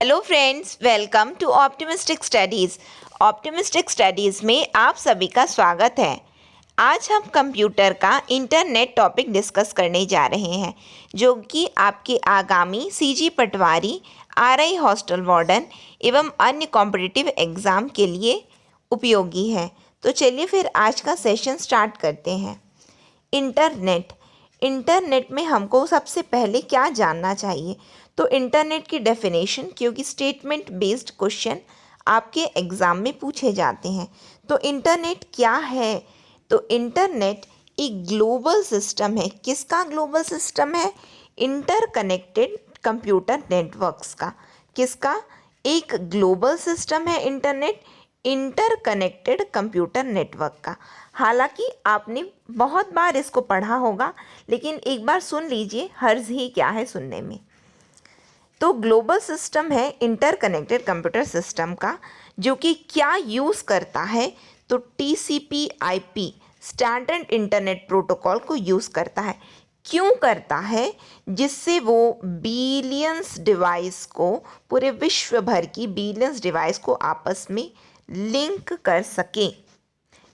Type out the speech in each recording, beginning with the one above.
Hello friends, welcome to optimistic studies. Optimistic studies में आप सभी का स्वागत है। आज हम कंप्यूटर का इंटरनेट टॉपिक डिस्कस करने जा रहे हैं, जो कि आपके आगामी सीजी पटवारी, आरआई हॉस्टल वार्डन एवं अन्य कॉम्पिटिटिव एग्ज़ाम के लिए उपयोगी है। तो चलिए फिर आज का सेशन स्टार्ट करते हैं। इंटरनेट में हमको सबसे पहले क्या जानना चाहिए? तो इंटरनेट की डेफिनेशन, क्योंकि स्टेटमेंट बेस्ड क्वेश्चन आपके एग्ज़ाम में पूछे जाते हैं। तो इंटरनेट क्या है? तो इंटरनेट एक ग्लोबल सिस्टम है। किसका ग्लोबल सिस्टम है? इंटरकनेक्टेड कंप्यूटर नेटवर्क्स का। किसका? एक ग्लोबल सिस्टम है इंटरनेट, इंटरकनेक्टेड कंप्यूटर नेटवर्क का। हालांकि आपने बहुत बार इसको पढ़ा होगा, लेकिन एक बार सुन लीजिए, हर्ज ही क्या है सुनने में। तो ग्लोबल सिस्टम है इंटरकनेक्टेड कंप्यूटर सिस्टम का, जो कि क्या यूज़ करता है? तो TCP/IP स्टैंडर्ड इंटरनेट प्रोटोकॉल को यूज़ करता है। क्यों करता है? जिससे वो बिलियंस डिवाइस को, पूरे विश्व भर की बिलियंस डिवाइस को आपस में लिंक कर सके।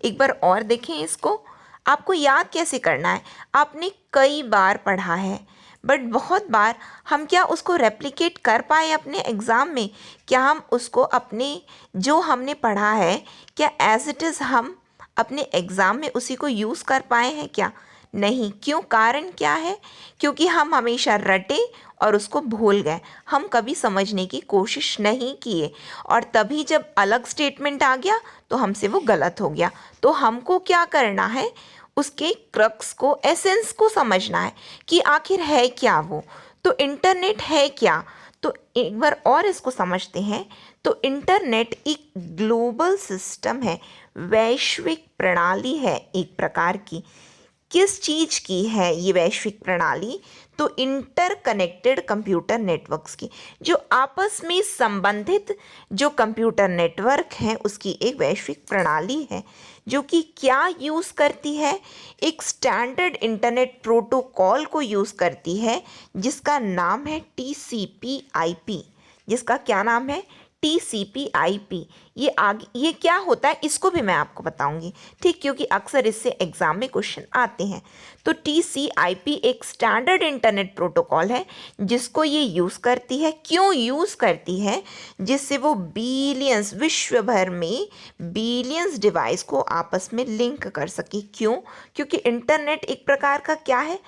एक बार और देखें इसको। आपको याद कैसे करना है? आपने कई बार पढ़ा है, बट बहुत बार हम क्या उसको रेप्लिकेट कर पाए अपने एग्ज़ाम में? क्या हम उसको अपने जो हमने पढ़ा है, क्या एज इट इज़ हम अपने एग्ज़ाम में उसी को यूज़ कर पाए हैं क्या? नहीं। क्यों? कारण क्या है? क्योंकि हम हमेशा रटे और उसको भूल गए। हम कभी समझने की कोशिश नहीं किए, और तभी जब अलग स्टेटमेंट आ गया तो हमसे वो गलत हो गया। तो हमको क्या करना है? उसके क्रक्स को, एसेंस को समझना है कि आखिर है क्या वो। तो इंटरनेट है क्या? तो एक बार और इसको समझते हैं। तो इंटरनेट एक ग्लोबल सिस्टम है, वैश्विक प्रणाली है एक प्रकार की। किस चीज़ की है ये वैश्विक प्रणाली? तो इंटरकनेक्टेड कंप्यूटर नेटवर्क्स की। जो आपस में संबंधित जो कंप्यूटर नेटवर्क हैं, उसकी एक वैश्विक प्रणाली है, जो कि क्या यूज़ करती है? एक स्टैंडर्ड इंटरनेट प्रोटोकॉल को यूज़ करती है, जिसका नाम है TCP/IP। जिसका क्या नाम है? TCP/IP। ये क्या होता है, इसको भी मैं आपको बताऊंगी, ठीक? क्योंकि अक्सर इससे एग्जाम में क्वेश्चन आते हैं। तो TCP/IP एक स्टैंडर्ड इंटरनेट प्रोटोकॉल है, जिसको ये यूज़ करती है। क्यों यूज़ करती है? जिससे वो बिलियंस, विश्व भर में बिलियंस डिवाइस को आपस में लिंक कर सके। क्यों? क्योंकि इंटरनेट एक प्रकार का क्या है?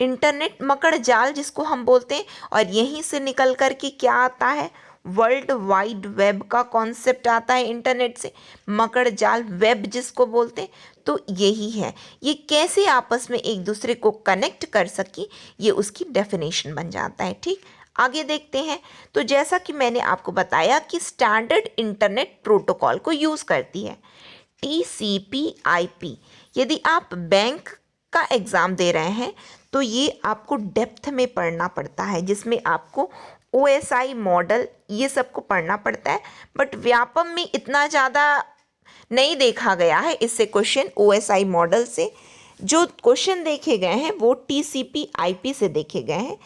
इंटरनेट मकड़ जाल जिसको हम बोलते हैं, और यहीं से निकल कर के क्या आता है? वर्ल्ड वाइड वेब का कॉन्सेप्ट आता है इंटरनेट से। मकड़ जाल, वेब जिसको बोलते हैं, तो यही है। ये कैसे आपस में एक दूसरे को कनेक्ट कर सकी, ये उसकी डेफिनेशन बन जाता है, ठीक? आगे देखते हैं। तो जैसा कि मैंने आपको बताया कि स्टैंडर्ड इंटरनेट प्रोटोकॉल को यूज़ करती है TCP/IP। यदि आप बैंक का एग्ज़ाम दे रहे हैं, तो ये आपको डेप्थ में पढ़ना पड़ता है, जिसमें आपको OSI मॉडल ये सबको पढ़ना पड़ता है। बट व्यापम में इतना ज़्यादा नहीं देखा गया है इससे क्वेश्चन। OSI मॉडल से जो क्वेश्चन देखे गए हैं वो TCP/IP से देखे गए हैं।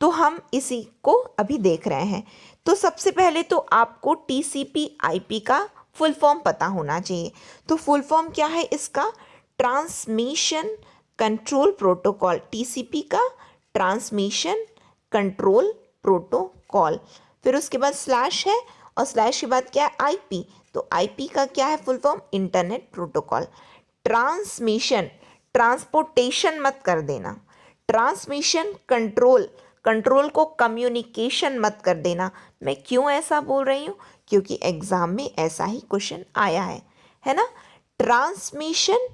तो हम इसी को अभी देख रहे हैं। तो सबसे पहले तो आपको TCP/IP का फुल फॉर्म पता होना चाहिए। तो फुल फॉर्म क्या है इसका? Transmission control protocol. TCP का ट्रांसमिशन कंट्रोल प्रोटोकॉल। फिर उसके बाद स्लैश है, और स्लैश के बाद क्या है? IP। तो IP का क्या है full form? Internet protocol. Transmission, transportation मत कर देना। ट्रांसमिशन कंट्रोल, कंट्रोल को कम्युनिकेशन मत कर देना। मैं क्यों ऐसा बोल रही हूँ? क्योंकि एग्जाम में ऐसा ही क्वेश्चन आया है ना? ट्रांसमिशन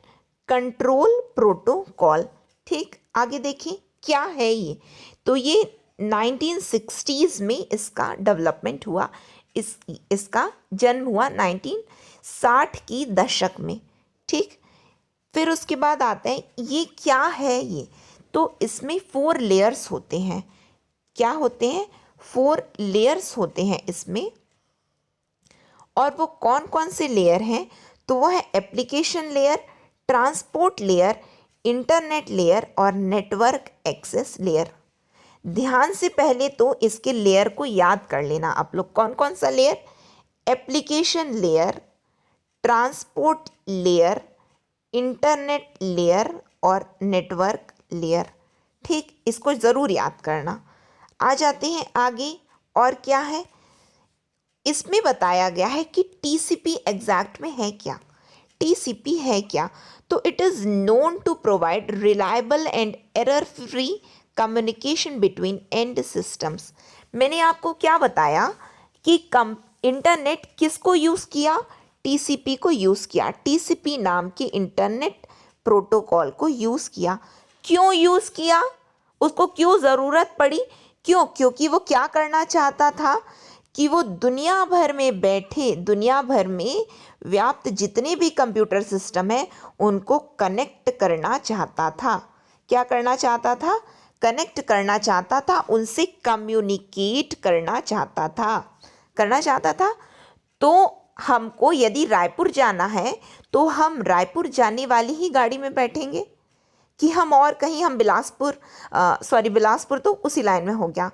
कंट्रोल प्रोटोकॉल, ठीक? आगे देखिए क्या है ये। तो ये 1960s में इसका डेवलपमेंट हुआ। इसका जन्म हुआ 1960 की दशक में, ठीक? फिर उसके बाद आते हैं, ये क्या है ये? तो इसमें 4 लेयर्स होते हैं। क्या होते हैं? 4 लेयर्स होते हैं इसमें। और वो कौन कौन से लेयर हैं? तो वो है application layer, transport layer, internet layer और नेटवर्क एक्सेस लेयर। ध्यान से पहले तो इसके लेयर को याद कर लेना आप लोग। कौन कौन सा layer? Application layer, transport layer, internet layer और नेटवर्क लेयर। ठीक, इसको ज़रूर याद करना। आ जाते हैं आगे। और क्या है इसमें बताया गया है कि टीसीपी एग्जैक्ट में है क्या? टीसीपी है क्या? तो it is known to provide reliable and error free communication between end systems. मैंने आपको क्या बताया कि इंटरनेट किसको यूज़ किया? टीसीपी को यूज़ किया। टीसीपी नाम के इंटरनेट प्रोटोकॉल को यूज़ किया। क्यों यूज़ किया? उसको क्यों ज़रूरत पड़ी? क्यों? क्योंकि वो क्या करना चाहता था कि वो दुनिया भर में बैठे, दुनिया भर में व्याप्त जितने भी कंप्यूटर सिस्टम है उनको कनेक्ट करना चाहता था। क्या करना चाहता था? कनेक्ट करना चाहता था, उनसे कम्युनिकेट करना चाहता था। तो हमको यदि रायपुर जाना है तो हम रायपुर जाने वाली ही गाड़ी में बैठेंगे कि हम और कहीं, हम बिलासपुर तो उसी लाइन में हो गया।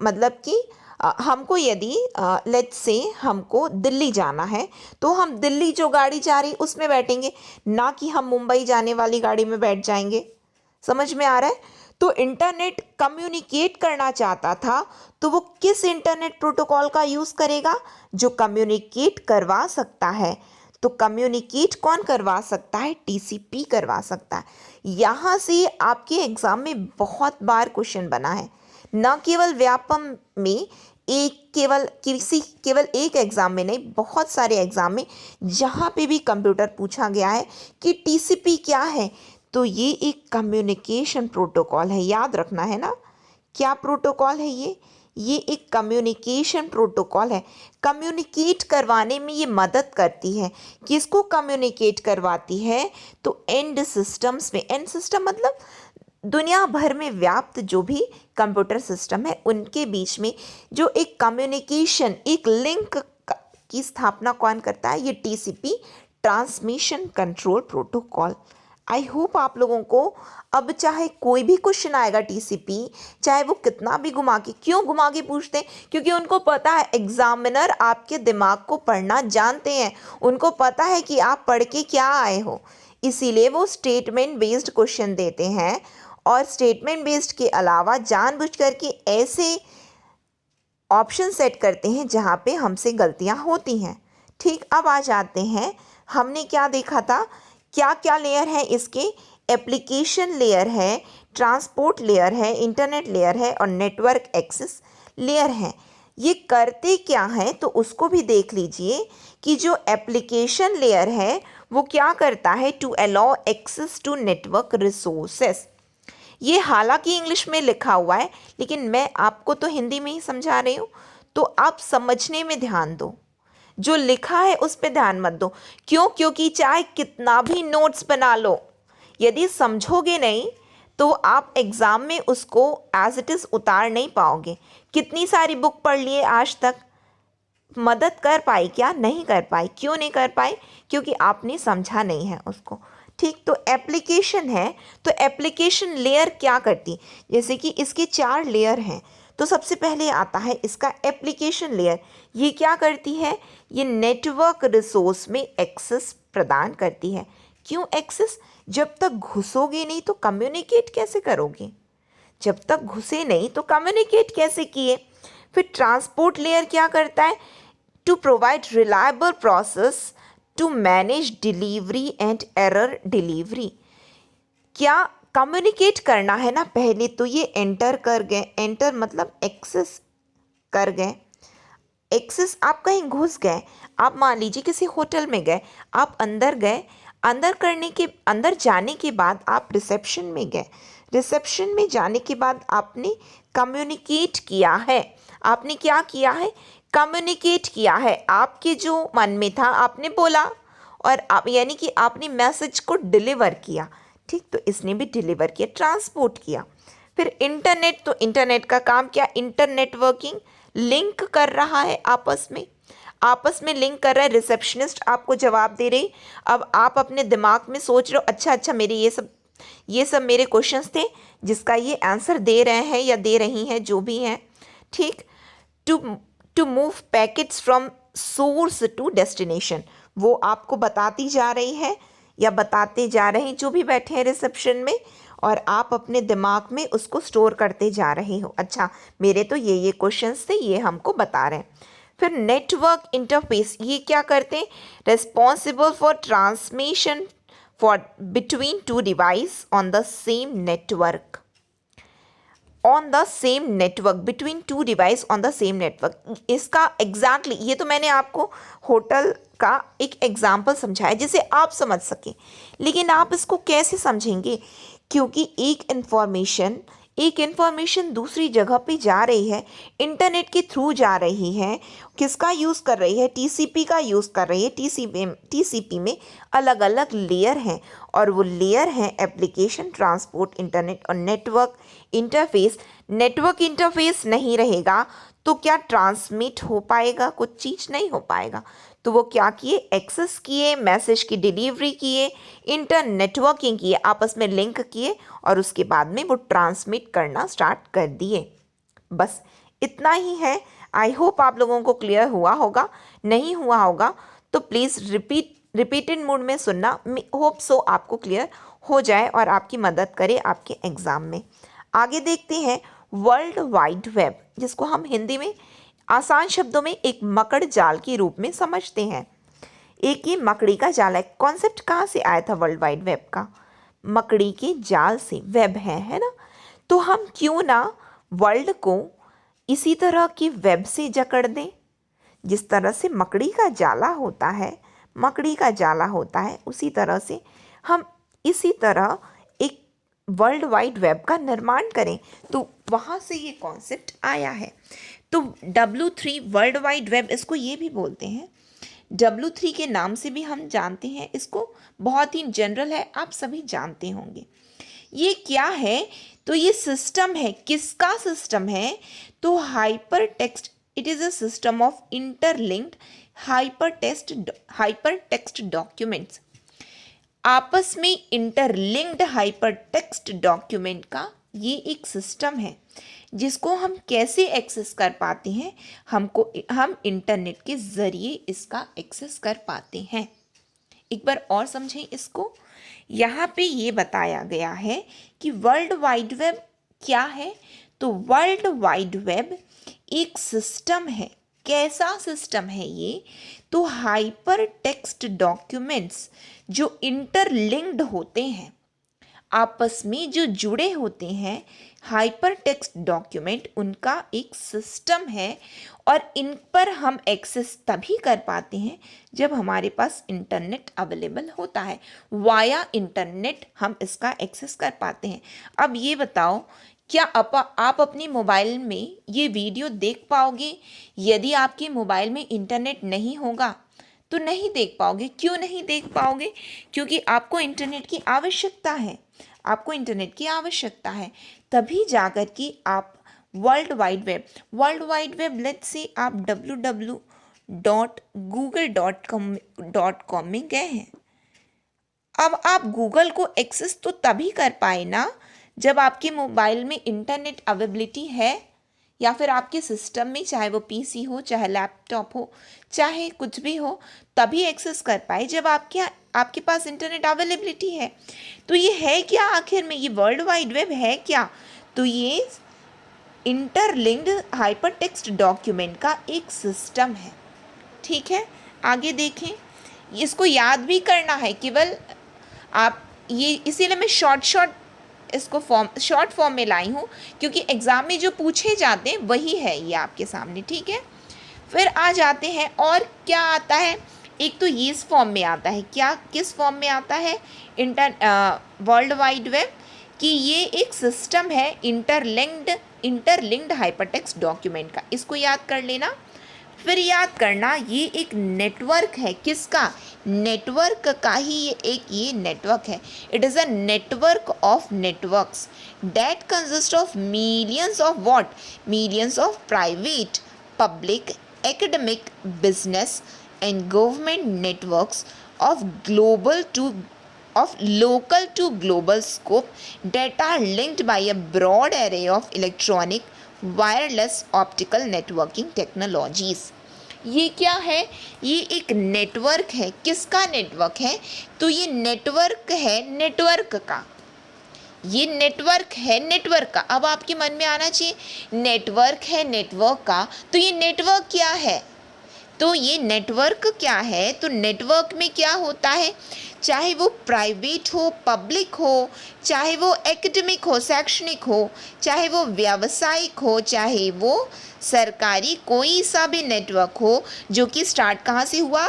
मतलब कि हमको यदि लेट्स से हमको दिल्ली जाना है तो हम दिल्ली जो गाड़ी जा रही उसमें बैठेंगे, ना कि हम मुंबई जाने वाली गाड़ी में बैठ जाएंगे। समझ में आ रहा है? तो इंटरनेट कम्युनिकेट करना चाहता था तो वो किस इंटरनेट प्रोटोकॉल का यूज़ करेगा? जो कम्युनिकेट करवा सकता है। तो कम्युनिकेट कौन करवा सकता है? टीसीपी करवा सकता है। यहाँ से आपके एग्ज़ाम में बहुत बार क्वेश्चन बना है, न केवल व्यापम में, केवल एक एग्ज़ाम में नहीं, बहुत सारे एग्ज़ाम में जहाँ पे भी कंप्यूटर पूछा गया है कि टीसीपी क्या है, तो ये एक कम्युनिकेशन प्रोटोकॉल है। याद रखना है ना, क्या प्रोटोकॉल है ये एक कम्युनिकेशन प्रोटोकॉल है। कम्युनिकेट करवाने में ये मदद करती है। किसको कम्युनिकेट करवाती है? तो एंड सिस्टम्स में। एंड सिस्टम मतलब दुनिया भर में व्याप्त जो भी कंप्यूटर सिस्टम है उनके बीच में जो एक कम्युनिकेशन, एक लिंक की स्थापना कौन करता है? ये TCP, transmission control protocol. I hope आप लोगों को अब चाहे कोई भी क्वेश्चन आएगा टीसीपी, चाहे वो कितना भी क्यों घुमा के पूछते हैं? क्योंकि उनको पता है एग्जामिनर आपके दिमाग को पढ़ना जानते हैं, उनको पता है कि आप पढ़ के क्या आए हो, इसीलिए वो स्टेटमेंट बेस्ड क्वेश्चन देते हैं। और स्टेटमेंट बेस्ड के अलावा जानबूझ करके ऐसे ऑप्शन सेट करते हैं जहाँ पे हमसे गलतियाँ होती हैं। ठीक, अब आ जाते हैं, हमने क्या देखा था, क्या क्या लेयर है इसके? एप्लीकेशन लेयर है, ट्रांसपोर्ट लेयर है, इंटरनेट लेयर है और नेटवर्क एक्सेस लेयर है। ये करते क्या हैं तो उसको भी देख लीजिए कि जो एप्लीकेशन लेयर है वो क्या करता है? To allow access to network resources. ये हालांकि इंग्लिश में लिखा हुआ है लेकिन मैं आपको तो हिंदी में ही समझा रही हूँ, तो आप समझने में ध्यान दो, जो लिखा है उस पर ध्यान मत दो। क्यों? क्योंकि चाहे कितना भी नोट्स बना लो, यदि समझोगे नहीं तो आप एग्ज़ाम में उसको एज इट इज़ उतार नहीं पाओगे। कितनी सारी बुक पढ़ लिए आज तक, मदद कर पाई क्या? नहीं कर पाई। क्यों नहीं कर पाई? क्योंकि आपने समझा नहीं है उसको। ठीक, तो एप्लीकेशन है, तो एप्लीकेशन लेयर क्या करती? जैसे कि इसके 4 लेयर हैं, तो सबसे पहले आता है इसका एप्लीकेशन लेयर। ये क्या करती है? ये नेटवर्क रिसोर्स में एक्सेस प्रदान करती है। क्यों एक्सेस? जब तक घुसोगे नहीं तो कम्युनिकेट कैसे करोगे? जब तक घुसे नहीं तो कम्युनिकेट कैसे किए? फिर ट्रांसपोर्ट लेयर क्या करता है? To provide reliable process to manage delivery and error delivery. क्या कम्युनिकेट करना है ना, पहले तो ये एंटर कर गए, एंटर मतलब एक्सेस कर गए। एक्सेस, आप कहीं घुस गए, आप मान लीजिए किसी होटल में गए, आप अंदर गए, अंदर जाने के बाद आप रिसेप्शन में गए, रिसेप्शन में जाने के बाद आपने कम्युनिकेट किया है। आपने क्या किया है? कम्युनिकेट किया है। आपके जो मन में था आपने बोला, और आप यानी कि आपने मैसेज को डिलीवर किया। ठीक, तो इसने भी डिलीवर किया, ट्रांसपोर्ट किया। फिर इंटरनेट, तो इंटरनेट का काम क्या? इंटरनेटवर्किंग, लिंक कर रहा है आपस में लिंक कर रहा है। रिसेप्शनिस्ट आपको जवाब दे रही, अब आप अपने दिमाग में सोच रहे हो अच्छा मेरे ये सब ये सब मेरे क्वेश्चंस थे जिसका ये आंसर दे रहे हैं या दे रही हैं जो भी हैं, ठीक। To to move packets from source to destination, वो आपको बताती जा रही है या बताते जा रहे हैं जो भी बैठे हैं रिसेप्शन में, और आप अपने दिमाग में उसको स्टोर करते जा रहे हो। अच्छा, मेरे तो ये क्वेश्चंस थे, ये हमको बता रहे हैं। फिर नेटवर्क इंटरफेस, ये क्या करते हैं? Responsible for transmission for between two device on the same network, on the same network, between two device on the same network. इसका एग्जैक्टली ये तो मैंने आपको होटल का एक एग्जाम्पल समझाया जिसे आप समझ सकें, लेकिन आप इसको कैसे समझेंगे? क्योंकि एक इन्फॉर्मेशन दूसरी जगह पे जा रही है, इंटरनेट के थ्रू जा रही है। किसका यूज़ कर रही है? टीसीपी का यूज़ कर रही है। टीसीपी में अलग अलग लेयर हैं, और वो लेयर हैं एप्लीकेशन, ट्रांसपोर्ट, इंटरनेट और नेटवर्क इंटरफेस। नेटवर्क इंटरफेस नहीं रहेगा तो क्या ट्रांसमिट हो पाएगा? कुछ चीज़ नहीं हो पाएगा। तो वो क्या किए? एक्सेस किए, मैसेज की डिलीवरी किए, इंटर नेटवर्किंग किए, आपस में लिंक किए, और उसके बाद में वो ट्रांसमिट करना स्टार्ट कर दिए। बस इतना ही है। आई होप आप लोगों को क्लियर हुआ होगा। नहीं हुआ होगा तो प्लीज़ रिपीटेड मोड में सुनना। होप सो आपको क्लियर हो जाए और आपकी मदद करे आपके एग्ज़ाम में। आगे देखते हैं वर्ल्ड वाइड वेब, जिसको हम हिंदी में आसान शब्दों में एक मकड़ जाल के रूप में समझते हैं। एक ये मकड़ी का जाल है। कॉन्सेप्ट कहाँ से आया था वर्ल्ड वाइड वेब का? मकड़ी के जाल से। वेब है ना? तो हम क्यों ना वर्ल्ड को इसी तरह की वेब से जकड़ दें, जिस तरह से मकड़ी का जाला होता है, उसी तरह से हम इसी तरह एक वर्ल्ड वाइड वेब का निर्माण करें। तो वहाँ से ये कॉन्सेप्ट आया है। तो W3 वर्ल्ड वाइड वेब, इसको ये भी बोलते हैं। W3 के नाम से भी हम जानते हैं इसको, बहुत ही जनरल है, आप सभी जानते होंगे। ये क्या है? तो ये सिस्टम है। किसका सिस्टम है? तो hyper text, it is a system of interlinked hyper text documents. आपस में इंटरलिंक्ड हाइपर टेक्स्ट डॉक्यूमेंट का ये एक सिस्टम है, जिसको हम कैसे एक्सेस कर पाते हैं? हम इंटरनेट के ज़रिए इसका एक्सेस कर पाते हैं। एक बार और समझें इसको। यहाँ पे ये बताया गया है कि वर्ल्ड वाइड वेब क्या है। तो वर्ल्ड वाइड वेब एक सिस्टम है। कैसा सिस्टम है ये? तो हाइपर टेक्स्ट डॉक्यूमेंट्स जो इंटरलिंक्ड होते हैं, आपस में जो जुड़े होते हैं, हाइपर टेक्स्ट डॉक्यूमेंट उनका एक सिस्टम है। और इन पर हम एक्सेस तभी कर पाते हैं जब हमारे पास इंटरनेट अवेलेबल होता है। वाया इंटरनेट हम इसका एक्सेस कर पाते हैं। अब ये बताओ, क्या आप अपने मोबाइल में ये वीडियो देख पाओगे? यदि आपके मोबाइल में इंटरनेट नहीं होगा तो नहीं देख पाओगे। क्यों नहीं देख पाओगे? क्योंकि आपको इंटरनेट की आवश्यकता है। तभी जाकर कि आप world wide web let's say आप www.google.com में गए हैं। अब आप गूगल को एक्सेस तो तभी कर पाए ना जब आपके मोबाइल में इंटरनेट अवेलेबिलिटी है, या फिर आपके सिस्टम में, चाहे वो पीसी हो, चाहे लैपटॉप हो, चाहे कुछ भी हो, तभी एक्सेस कर पाए जब आपके पास इंटरनेट अवेलेबिलिटी है। तो ये है क्या आखिर में? ये वर्ल्ड वाइड वेब है क्या? तो ये इंटरलिंक्ड हाइपरटेक्स्ट डॉक्यूमेंट का एक सिस्टम है। ठीक है, आगे देखें। इसको याद भी करना है, केवल आप ये, इसीलिए मैं इसको शॉर्ट फॉर्म में लाई हूँ, क्योंकि एग्ज़ाम में जो पूछे जाते हैं वही है ये आपके सामने। ठीक है, फिर आ जाते हैं और क्या आता है। एक तो ये इस फॉर्म में आता है। क्या, किस फॉर्म में आता है? वर्ल्ड वाइड वेब कि ये एक सिस्टम है इंटरलिंक्ड हाइपरटेक्स्ट डॉक्यूमेंट का। इसको याद कर लेना। फिर याद करना, ये एक नेटवर्क है। किसका? नेटवर्क का ही ये नेटवर्क है। It is a network of networks that consist of millions of private, public, academic, business and government networks of global to of local to global scope that are linked by a broad array of electronic wireless optical networking technologies। ये क्या है? ये एक network है। किसका network है? तो ये नेटवर्क है नेटवर्क का। ये नेटवर्क है नेटवर्क का। अब आपके मन में आना चाहिए नेटवर्क है नेटवर्क का, तो ये नेटवर्क क्या है? तो ये नेटवर्क क्या है? तो नेटवर्क में क्या होता है, चाहे वो प्राइवेट हो, पब्लिक हो, चाहे वो एकेडमिक हो, शैक्षणिक हो, चाहे वो व्यावसायिक हो, चाहे वो सरकारी, कोई सा भी नेटवर्क हो जो कि स्टार्ट कहाँ से हुआ?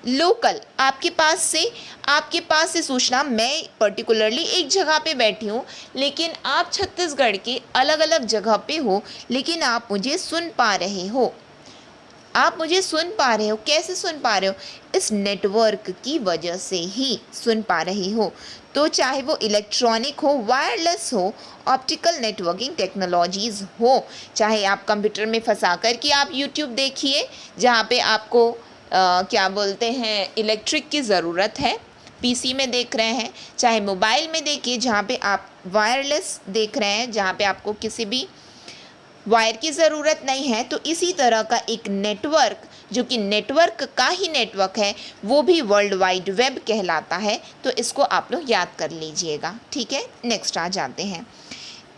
लोकल। आपके पास से सूचना, मैं पर्टिकुलरली एक जगह पे बैठी हूँ लेकिन आप छत्तीसगढ़ के अलग अलग जगह पे हो, लेकिन आप मुझे सुन पा रहे हो। आप मुझे सुन पा रहे हो। कैसे सुन पा रहे हो? इस नेटवर्क की वजह से ही सुन पा रहे हो। तो चाहे वो इलेक्ट्रॉनिक हो, वायरलेस हो, ऑप्टिकल नेटवर्किंग टेक्नोलॉजीज़ हो, चाहे आप कंप्यूटर में फंसा कर के आप यूट्यूब देखिए जहाँ पे आपको क्या बोलते हैं इलेक्ट्रिक की ज़रूरत है, पीसी में देख रहे हैं, चाहे मोबाइल में देखिए जहाँ पे आप वायरलेस देख रहे हैं, जहाँ पे आपको किसी भी वायर की ज़रूरत नहीं है। तो इसी तरह का एक नेटवर्क, जो कि नेटवर्क का ही नेटवर्क है, वो भी वर्ल्ड वाइड वेब कहलाता है। तो इसको आप लोग याद कर लीजिएगा। ठीक है, नेक्स्ट आ जाते हैं।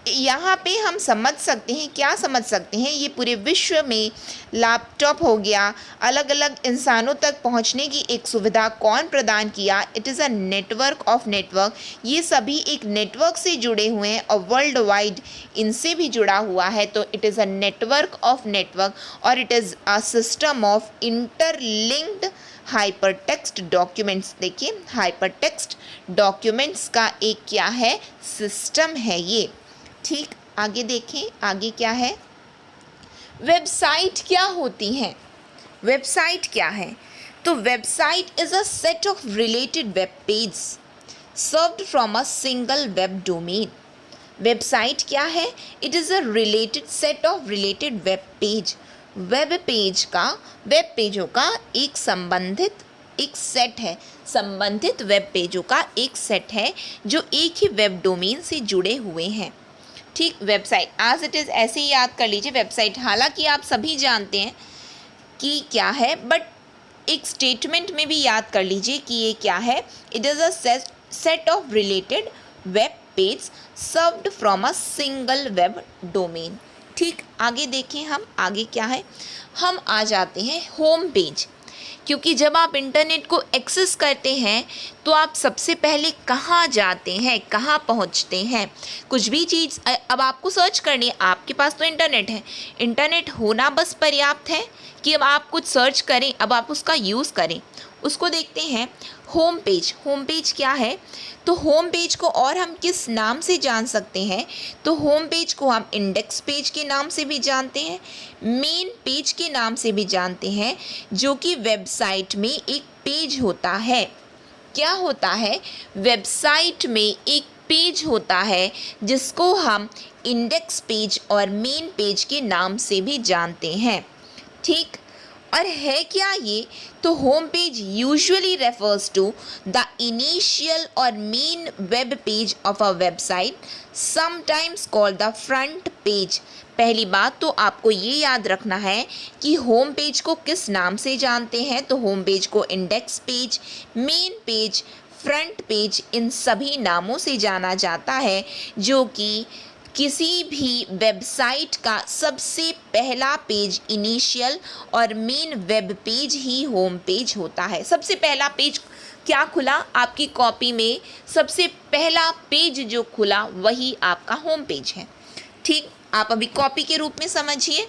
यहाँ पे हम समझ सकते हैं, क्या समझ सकते हैं, ये पूरे विश्व में लैपटॉप हो गया, अलग अलग इंसानों तक पहुँचने की एक सुविधा कौन प्रदान किया? It is a network of network. ये सभी एक नेटवर्क से जुड़े हुए हैं और वर्ल्ड वाइड इनसे भी जुड़ा हुआ है। तो it is a network of network और it is a system of interlinked hypertext documents. देखिए, हाइपरटेक्स्ट डॉक्यूमेंट्स का एक क्या है? सिस्टम है ये। ठीक, आगे देखें, आगे क्या है? वेबसाइट क्या होती है? वेबसाइट क्या है? तो website is a set of related web page served from a single web domain. Website क्या है? It is a related set of related web page. Web page का, वेब पेजों का एक संबंधित एक सेट है, संबंधित वेब पेजों का एक सेट है जो एक ही वेब डोमेन से जुड़े हुए हैं। ठीक, वेबसाइट एज इट इज़ ऐसे ही याद कर लीजिए। वेबसाइट हालांकि आप सभी जानते हैं कि क्या है, बट एक स्टेटमेंट में भी याद कर लीजिए कि ये क्या है। It is a set of related web page served from a single web domain. ठीक, आगे देखें हम, आगे क्या है? हम आ जाते हैं होम पेज। क्योंकि जब आप इंटरनेट को एक्सेस करते हैं तो आप सबसे पहले कहाँ जाते हैं, कहाँ पहुँचते हैं? कुछ भी चीज़ अब आपको सर्च करनी है, आपके पास तो इंटरनेट है, इंटरनेट होना बस पर्याप्त है कि अब आप कुछ सर्च करें, अब आप उसका यूज़ करें। उसको देखते हैं होम पेज। होम पेज क्या है? तो होम पेज को और हम किस नाम से जान सकते हैं? तो होम पेज को हम इंडेक्स पेज के नाम से भी जानते हैं, मेन पेज के नाम से भी जानते हैं, जो कि वेबसाइट में एक पेज होता है। क्या होता है? वेबसाइट में एक पेज होता है जिसको हम इंडेक्स पेज और मेन पेज के नाम से भी जानते हैं। ठीक, और है क्या ये? तो home page usually refers to the initial और main web page of a website, sometimes called the front page. पहली बात तो आपको ये याद रखना है कि होम पेज को किस नाम से जानते हैं। तो होम पेज को index page, main page, front page, इन सभी नामों से जाना जाता है, जो कि किसी भी वेबसाइट का सबसे पहला पेज इनिशियल और मेन वेब पेज ही होम पेज होता है। सबसे पहला पेज क्या खुला आपकी कॉपी में? सबसे पहला पेज जो खुला वही आपका होम पेज है। ठीक, आप अभी कॉपी के रूप में समझिए,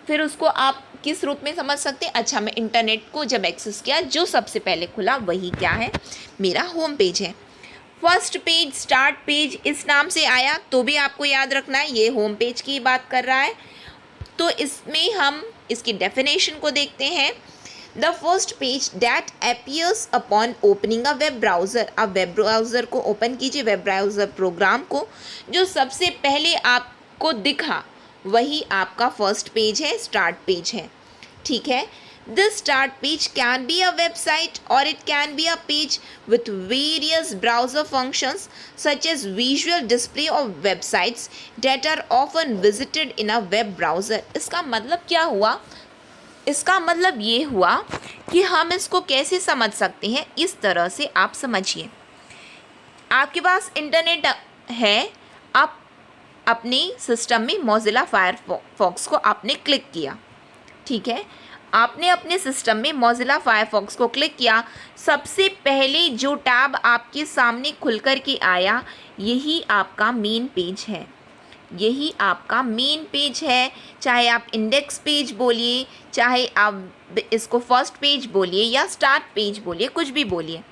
फिर उसको आप किस रूप में समझ सकते हैं? अच्छा, मैं इंटरनेट को जब एक्सेस किया, जो सबसे पहले खुला वही क्या है? मेरा होम पेज है। फर्स्ट पेज, स्टार्ट पेज इस नाम से आया तो भी आपको याद रखना है ये होम पेज की बात कर रहा है। तो इसमें हम इसकी डेफिनेशन को देखते हैं। The first page that appears upon opening a web browser. अब वेब ब्राउज़र को ओपन कीजिए, वेब ब्राउज़र प्रोग्राम को, जो सबसे पहले आपको दिखा वही आपका फर्स्ट पेज है, स्टार्ट पेज है। ठीक है, This start page can be a website or it can be a page with various browser functions such as visual display of websites that are often visited in a web browser. इसका मतलब क्या हुआ? इसका मतलब ये हुआ कि हम इसको कैसे समझ सकते हैं, इस तरह से आप समझिए। आपके पास इंटरनेट है, आप अपने सिस्टम में मोज़िला फायरफॉक्स को आपने क्लिक किया, ठीक है, आपने अपने सिस्टम में मोज़िला फायरफॉक्स को क्लिक किया। सबसे पहले जो टैब आपके सामने खुलकर के आया, यही आपका मेन पेज है, यही आपका मेन पेज है। चाहे आप इंडेक्स पेज बोलिए, चाहे आप इसको फर्स्ट पेज बोलिए या स्टार्ट पेज बोलिए, कुछ भी बोलिए।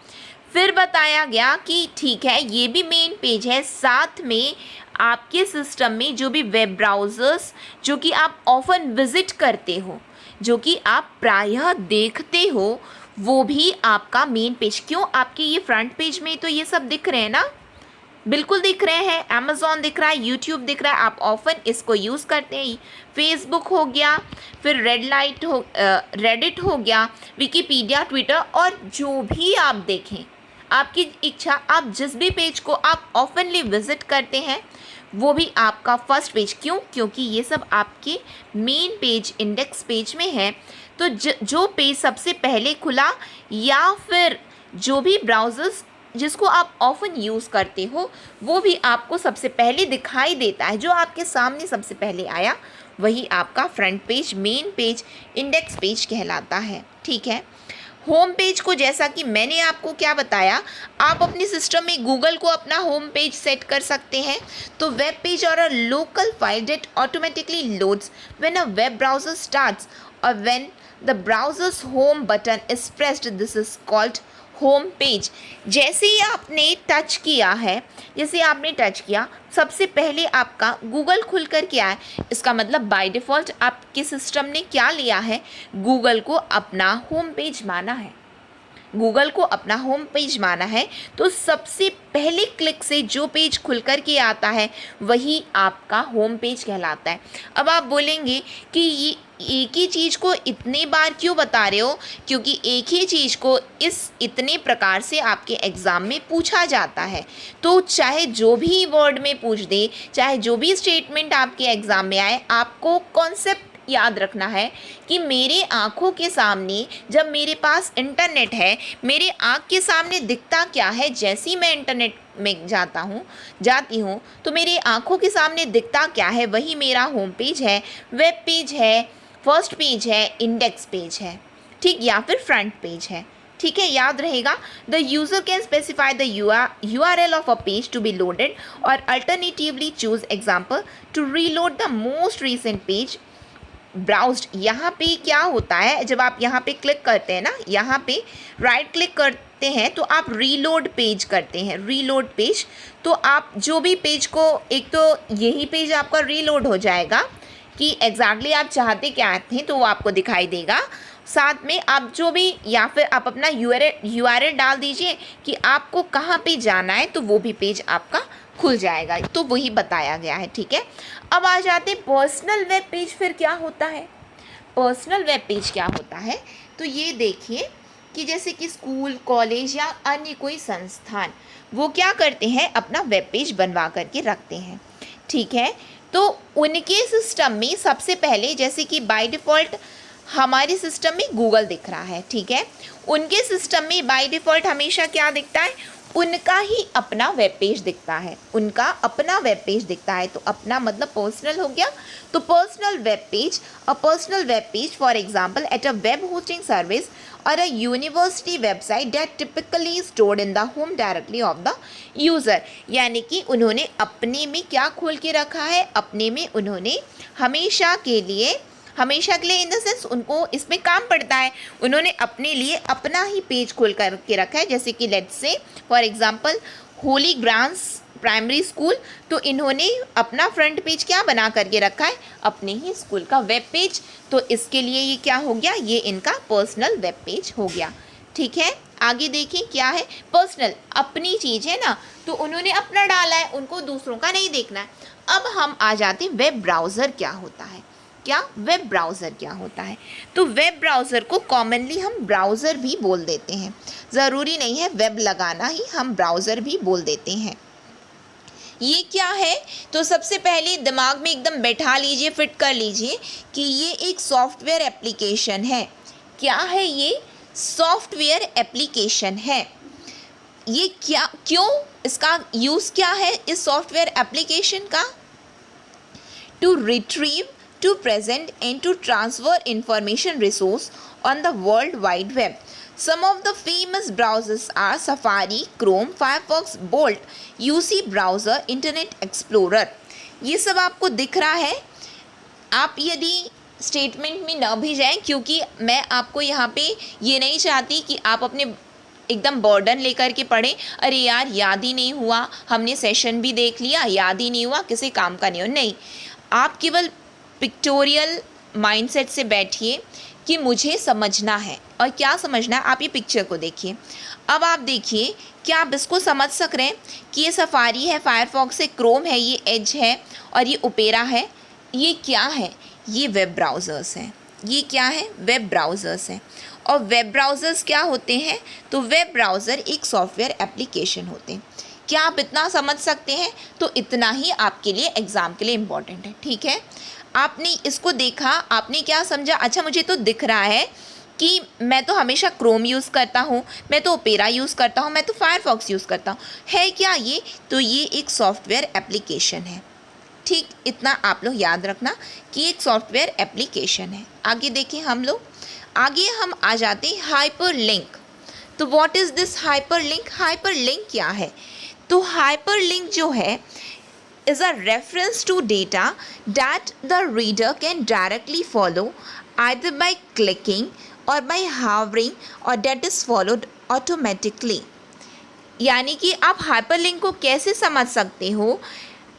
फिर बताया गया कि ठीक है, ये भी मेन पेज है, साथ में आपके सिस्टम में जो भी वेब ब्राउज़र्स जो कि आप ऑफन विज़िट करते हो, जो कि आप प्रायः देखते हो, वो भी आपका मेन पेज। क्यों? आपके ये फ्रंट पेज में तो ये सब दिख रहे हैं ना, बिल्कुल दिख रहे हैं। अमेज़ॉन दिख रहा है, यूट्यूब दिख रहा है, आप ऑफन इसको यूज़ करते हैं। फेसबुक हो गया, फिर रेडिट हो गया, विकीपीडिया, ट्विटर, और जो भी आप देखें, आपकी इच्छा, आप जिस भी पेज को आप ऑफनली विज़िट करते हैं, वो भी आपका फर्स्ट पेज। क्यों? क्योंकि ये सब आपके मेन पेज, इंडेक्स पेज में है। तो जो पेज सबसे पहले खुला, या फिर जो भी ब्राउज़र्स जिसको आप ऑफन यूज़ करते हो, वो भी आपको सबसे पहले दिखाई देता है। जो आपके सामने सबसे पहले आया, वही आपका front page, main page, index page कहलाता है, ठीक है। होम पेज को, जैसा कि मैंने आपको क्या बताया, आप अपने सिस्टम में गूगल को अपना होम पेज सेट कर सकते हैं। तो web page or a local file that automatically loads when a web browser starts or when the browser's home button is pressed, this is called home page. जैसे ही आपने touch किया है, जैसे आपने टच किया, सबसे पहले आपका गूगल खुल कर के आया। इसका मतलब बाय डिफ़ॉल्ट आपके सिस्टम ने क्या लिया है, गूगल को अपना होम पेज माना है, गूगल को अपना होम पेज माना है। तो सबसे पहले क्लिक से जो पेज खुल कर के आता है, वही आपका होम पेज कहलाता है। अब आप बोलेंगे कि ये एक ही चीज़ को इतने बार क्यों बता रहे हो? क्योंकि एक ही चीज़ को इस इतने प्रकार से आपके एग्ज़ाम में पूछा जाता है। तो चाहे जो भी वर्ड में पूछ दे, चाहे जो भी स्टेटमेंट आपके एग्ज़ाम में आए, आपको कॉन्सेप्ट याद रखना है कि मेरे आँखों के सामने, जब मेरे पास इंटरनेट है, मेरे आँख के सामने दिखता क्या है। जैसे ही मैं इंटरनेट में जाती हूँ, तो मेरी आँखों के सामने दिखता क्या है, वही मेरा होम पेज है, वेब पेज है, फर्स्ट पेज है, इंडेक्स पेज है, ठीक, या फिर फ्रंट पेज है, ठीक है, याद रहेगा। The user can specify the URL of a page to be loaded or alternatively choose example to reload the most recent page browsed. यहाँ पे क्या होता है, जब आप यहाँ पे क्लिक करते हैं ना, यहाँ पे राइट क्लिक करते हैं, तो आप रीलोड पेज करते हैं, रीलोड पेज। तो आप जो भी पेज को, एक तो यही पेज आपका रीलोड हो जाएगा कि एग्जैक्टली आप चाहते क्या थे, तो वो आपको दिखाई देगा। साथ में आप जो भी, या फिर आप अपना URL डाल दीजिए कि आपको कहाँ पे जाना है, तो वो भी पेज आपका खुल जाएगा। तो वही बताया गया है, ठीक है। अब आ जाते हैं पर्सनल वेब पेज। फिर क्या होता है पर्सनल वेब पेज? क्या होता है, तो ये देखिए कि जैसे कि स्कूल, कॉलेज या अन्य कोई संस्थान, वो क्या करते हैं, अपना वेब पेज बनवा करके रखते हैं, ठीक है। तो उनके सिस्टम में सबसे पहले, जैसे कि बाय डिफ़ॉल्ट हमारे सिस्टम में गूगल दिख रहा है, ठीक है, उनके सिस्टम में बाय डिफ़ॉल्ट हमेशा क्या दिखता है, उनका ही अपना वेब पेज दिखता है, उनका अपना वेब पेज दिखता है। तो अपना मतलब पर्सनल हो गया। तो personal web page, a personal web page for example at a web hosting service or a university website that typically stored in the home directly of the user. यानी कि उन्होंने अपने में क्या खोल के रखा है, अपने में उन्होंने हमेशा के लिए इन द सेंस उनको इसमें काम पड़ता है, उन्होंने अपने लिए अपना ही पेज खोल कर के रखा है। जैसे कि let's say for example Holi grants primary school, तो इन्होंने अपना फ्रंट पेज क्या बना करके रखा है, अपने ही स्कूल का वेब पेज। तो इसके लिए ये क्या हो गया, ये इनका पर्सनल वेब पेज हो गया, ठीक है। आगे देखिए क्या है, पर्सनल अपनी चीज़ है ना, तो उन्होंने अपना डाला है, उनको दूसरों का नहीं देखना है। अब हम आ जाते हैं वेब ब्राउज़र क्या होता है। क्या, वेब ब्राउज़र क्या होता है। तो वेब ब्राउज़र को कॉमनली हम ब्राउज़र भी बोल देते हैं, ज़रूरी नहीं है वेब लगाना ही, हम ब्राउज़र भी बोल देते हैं। ये क्या है, तो सबसे पहले दिमाग में एकदम बैठा लीजिए, फिट कर लीजिए कि ये एक सॉफ्टवेयर एप्लीकेशन है। क्या है ये, सॉफ्टवेयर एप्लीकेशन है। ये क्या, क्यों, इसका यूज़ क्या है इस सॉफ्टवेयर एप्लीकेशन का, to retrieve, to present and to transfer information resource on the World Wide Web. Some of the famous browsers are Safari, Chrome, Firefox, Bolt, UC Browser, Internet Explorer. ये सब आपको दिख रहा है। आप यदि स्टेटमेंट में न भी जाएं, क्योंकि मैं आपको यहाँ पे ये नहीं चाहती कि आप अपने एकदम बर्डन लेकर के पढ़ें, अरे यार याद ही नहीं हुआ, हमने सेशन भी देख लिया, याद ही नहीं हुआ, किसी काम का नहीं हो। नहीं, आप केवल पिक्टोरियल माइंडसेट से बैठिए कि मुझे समझना है। और क्या समझना है, आप ये पिक्चर को देखिए। अब आप देखिए, क्या आप इसको समझ सक रहे हैं कि ये सफारी है, फायरफॉक्स है, क्रोम है, ये एज है और ये ओपेरा है। ये क्या है, ये वेब ब्राउज़र्स हैं। ये क्या है, वेब ब्राउज़र्स हैं। और वेब ब्राउज़र्स क्या होते हैं, तो वेब ब्राउज़र एक सॉफ्टवेयर एप्लीकेशन होते हैं। क्या आप इतना समझ सकते हैं, तो इतना ही आपके लिए एग्ज़ाम के लिए इम्पॉर्टेंट है। ठीक है, आपने इसको देखा, आपने क्या समझा, अच्छा मुझे तो दिख रहा है कि मैं तो हमेशा क्रोम यूज़ करता हूँ, मैं तो ओपेरा यूज़ करता हूँ, मैं तो फायरफॉक्स यूज़ करता हूँ। है क्या ये, तो ये एक सॉफ्टवेयर एप्लीकेशन है। ठीक, इतना आप लोग याद रखना कि एक सॉफ्टवेयर एप्लीकेशन है। आगे देखें हम लोग, आगे हम आ जाते हैं हाइपर लिंक। तो what is this hyper link, hyper link क्या है, तो हाइपर लिंक जो है is a reference to data that the reader can directly follow either by clicking or by hovering or that is followed automatically. यानी कि आप hyperlink को कैसे समझ सकते हो,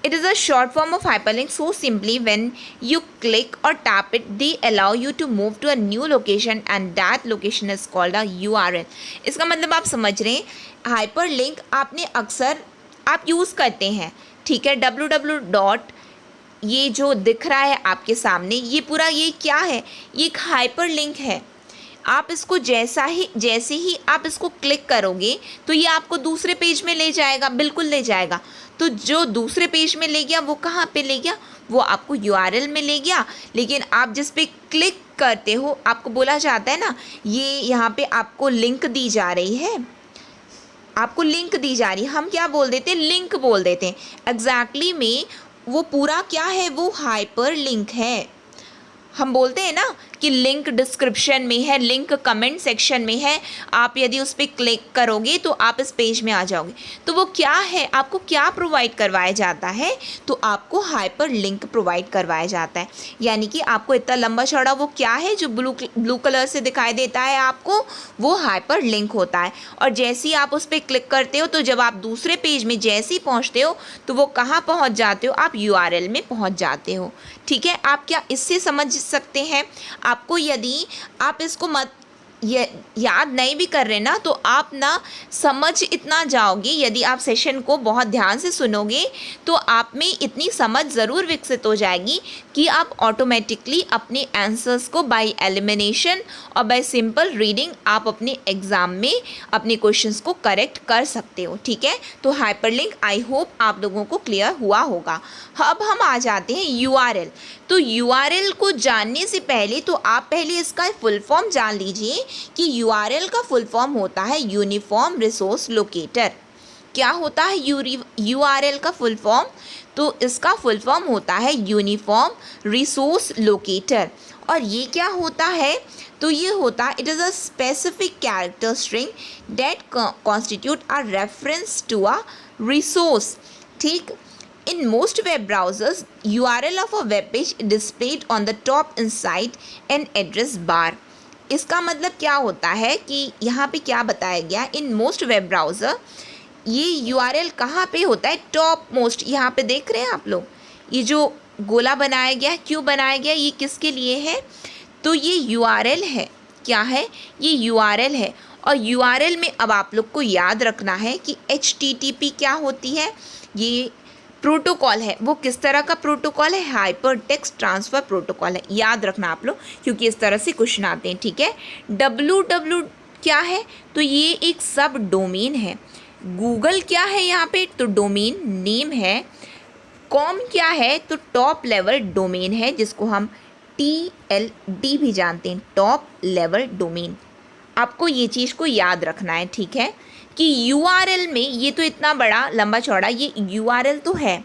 it is a short form of hyperlink. So simply when you click or tap it, they allow you to move to a new location and that location is called a URL. इसका मतलब आप समझ रहे हैं, hyperlink आपने अक्सर आप use करते हैं। ठीक है, www. ये जो दिख रहा है आपके सामने, ये पूरा ये क्या है, ये एक हाइपर लिंक है। आप इसको जैसे ही आप इसको क्लिक करोगे तो ये आपको दूसरे पेज में ले जाएगा, बिल्कुल ले जाएगा। तो जो दूसरे पेज में ले गया वो कहाँ पे ले गया, वो आपको URL में ले गया। लेकिन आप जिस पे क्लिक करते हो, आपको बोला जाता है ना, ये यहाँ पे आपको लिंक दी जा रही है, आपको लिंक दी जा रही है, हम क्या बोल देते हैं, लिंक बोल देते हैं। एग्जैक्टली में वो पूरा क्या है, वो हाइपर लिंक है। हम बोलते हैं ना कि लिंक डिस्क्रिप्शन में है, लिंक कमेंट सेक्शन में है, आप यदि उस पर क्लिक करोगे तो आप इस पेज में आ जाओगे। तो वो क्या है, आपको क्या प्रोवाइड करवाया जाता है, तो आपको हाइपर लिंक प्रोवाइड करवाया जाता है। यानी कि आपको इतना लंबा चौड़ा वो क्या है जो ब्लू कलर से दिखाई देता है आपको, वो हाइपर लिंक होता है। और जैसे ही आप उस पर क्लिक करते हो तो जब आप दूसरे पेज में जैसे ही पहुँचते हो तो वो कहाँ पहुँच जाते हो, आप URL में पहुँच जाते हो। ठीक है, आप क्या इससे समझ सकते हैं। आपको यदि आप इसको याद नहीं भी कर रहे ना, तो आप ना समझ इतना जाओगे, यदि आप सेशन को बहुत ध्यान से सुनोगे तो आप में इतनी समझ ज़रूर विकसित हो जाएगी कि आप ऑटोमेटिकली अपने आंसर्स को बाय एलिमिनेशन और बाय सिंपल रीडिंग आप अपने एग्ज़ाम में अपने क्वेश्चंस को करेक्ट कर सकते हो। ठीक है, तो हाइपरलिंक आई होप आप लोगों को क्लियर हुआ होगा। अब हम आ जाते हैं URL। तो URL को जानने से पहले तो आप पहले इसका फुल फॉर्म जान लीजिए कि URL का फुल फॉर्म होता है यूनिफॉर्म रिसोर्स लोकेटर। क्या होता है URL का फुल फॉर्म, तो इसका फुल फॉर्म होता है यूनिफॉर्म रिसोर्स लोकेटर। और ये क्या होता है, तो ये होता है it is a specific character string that constitute a reference to a resource. ठीक, in most web browsers, URL of a web page is displayed on the top inside an address bar. इसका मतलब क्या होता है कि यहाँ पे क्या बताया गया, इन मोस्ट वेब ब्राउज़र ये URL कहाँ पे होता है, टॉप मोस्ट। यहाँ पे देख रहे हैं आप लोग, ये जो गोला बनाया गया है, क्यों बनाया गया, ये किसके लिए है, तो ये URL है। क्या है, ये URL है। और URL में अब आप लोग को याद रखना है कि HTTP क्या होती है, ये प्रोटोकॉल है वो किस तरह का प्रोटोकॉल है, हाइपर टेक्स्ट ट्रांसफ़र प्रोटोकॉल है। याद रखना आप लोग, क्योंकि इस तरह से क्वेश्चन आते हैं, ठीक है। WW क्या है, तो ये एक सब डोमेन है। गूगल क्या है यहाँ पे, तो डोमेन नेम है। कॉम क्या है, तो टॉप लेवल डोमेन है, जिसको हम TLD भी जानते हैं, टॉप लेवल डोमेन। आपको ये चीज़ को याद रखना है, ठीक है, कि URL में ये तो इतना बड़ा लंबा चौड़ा ये URL तो है,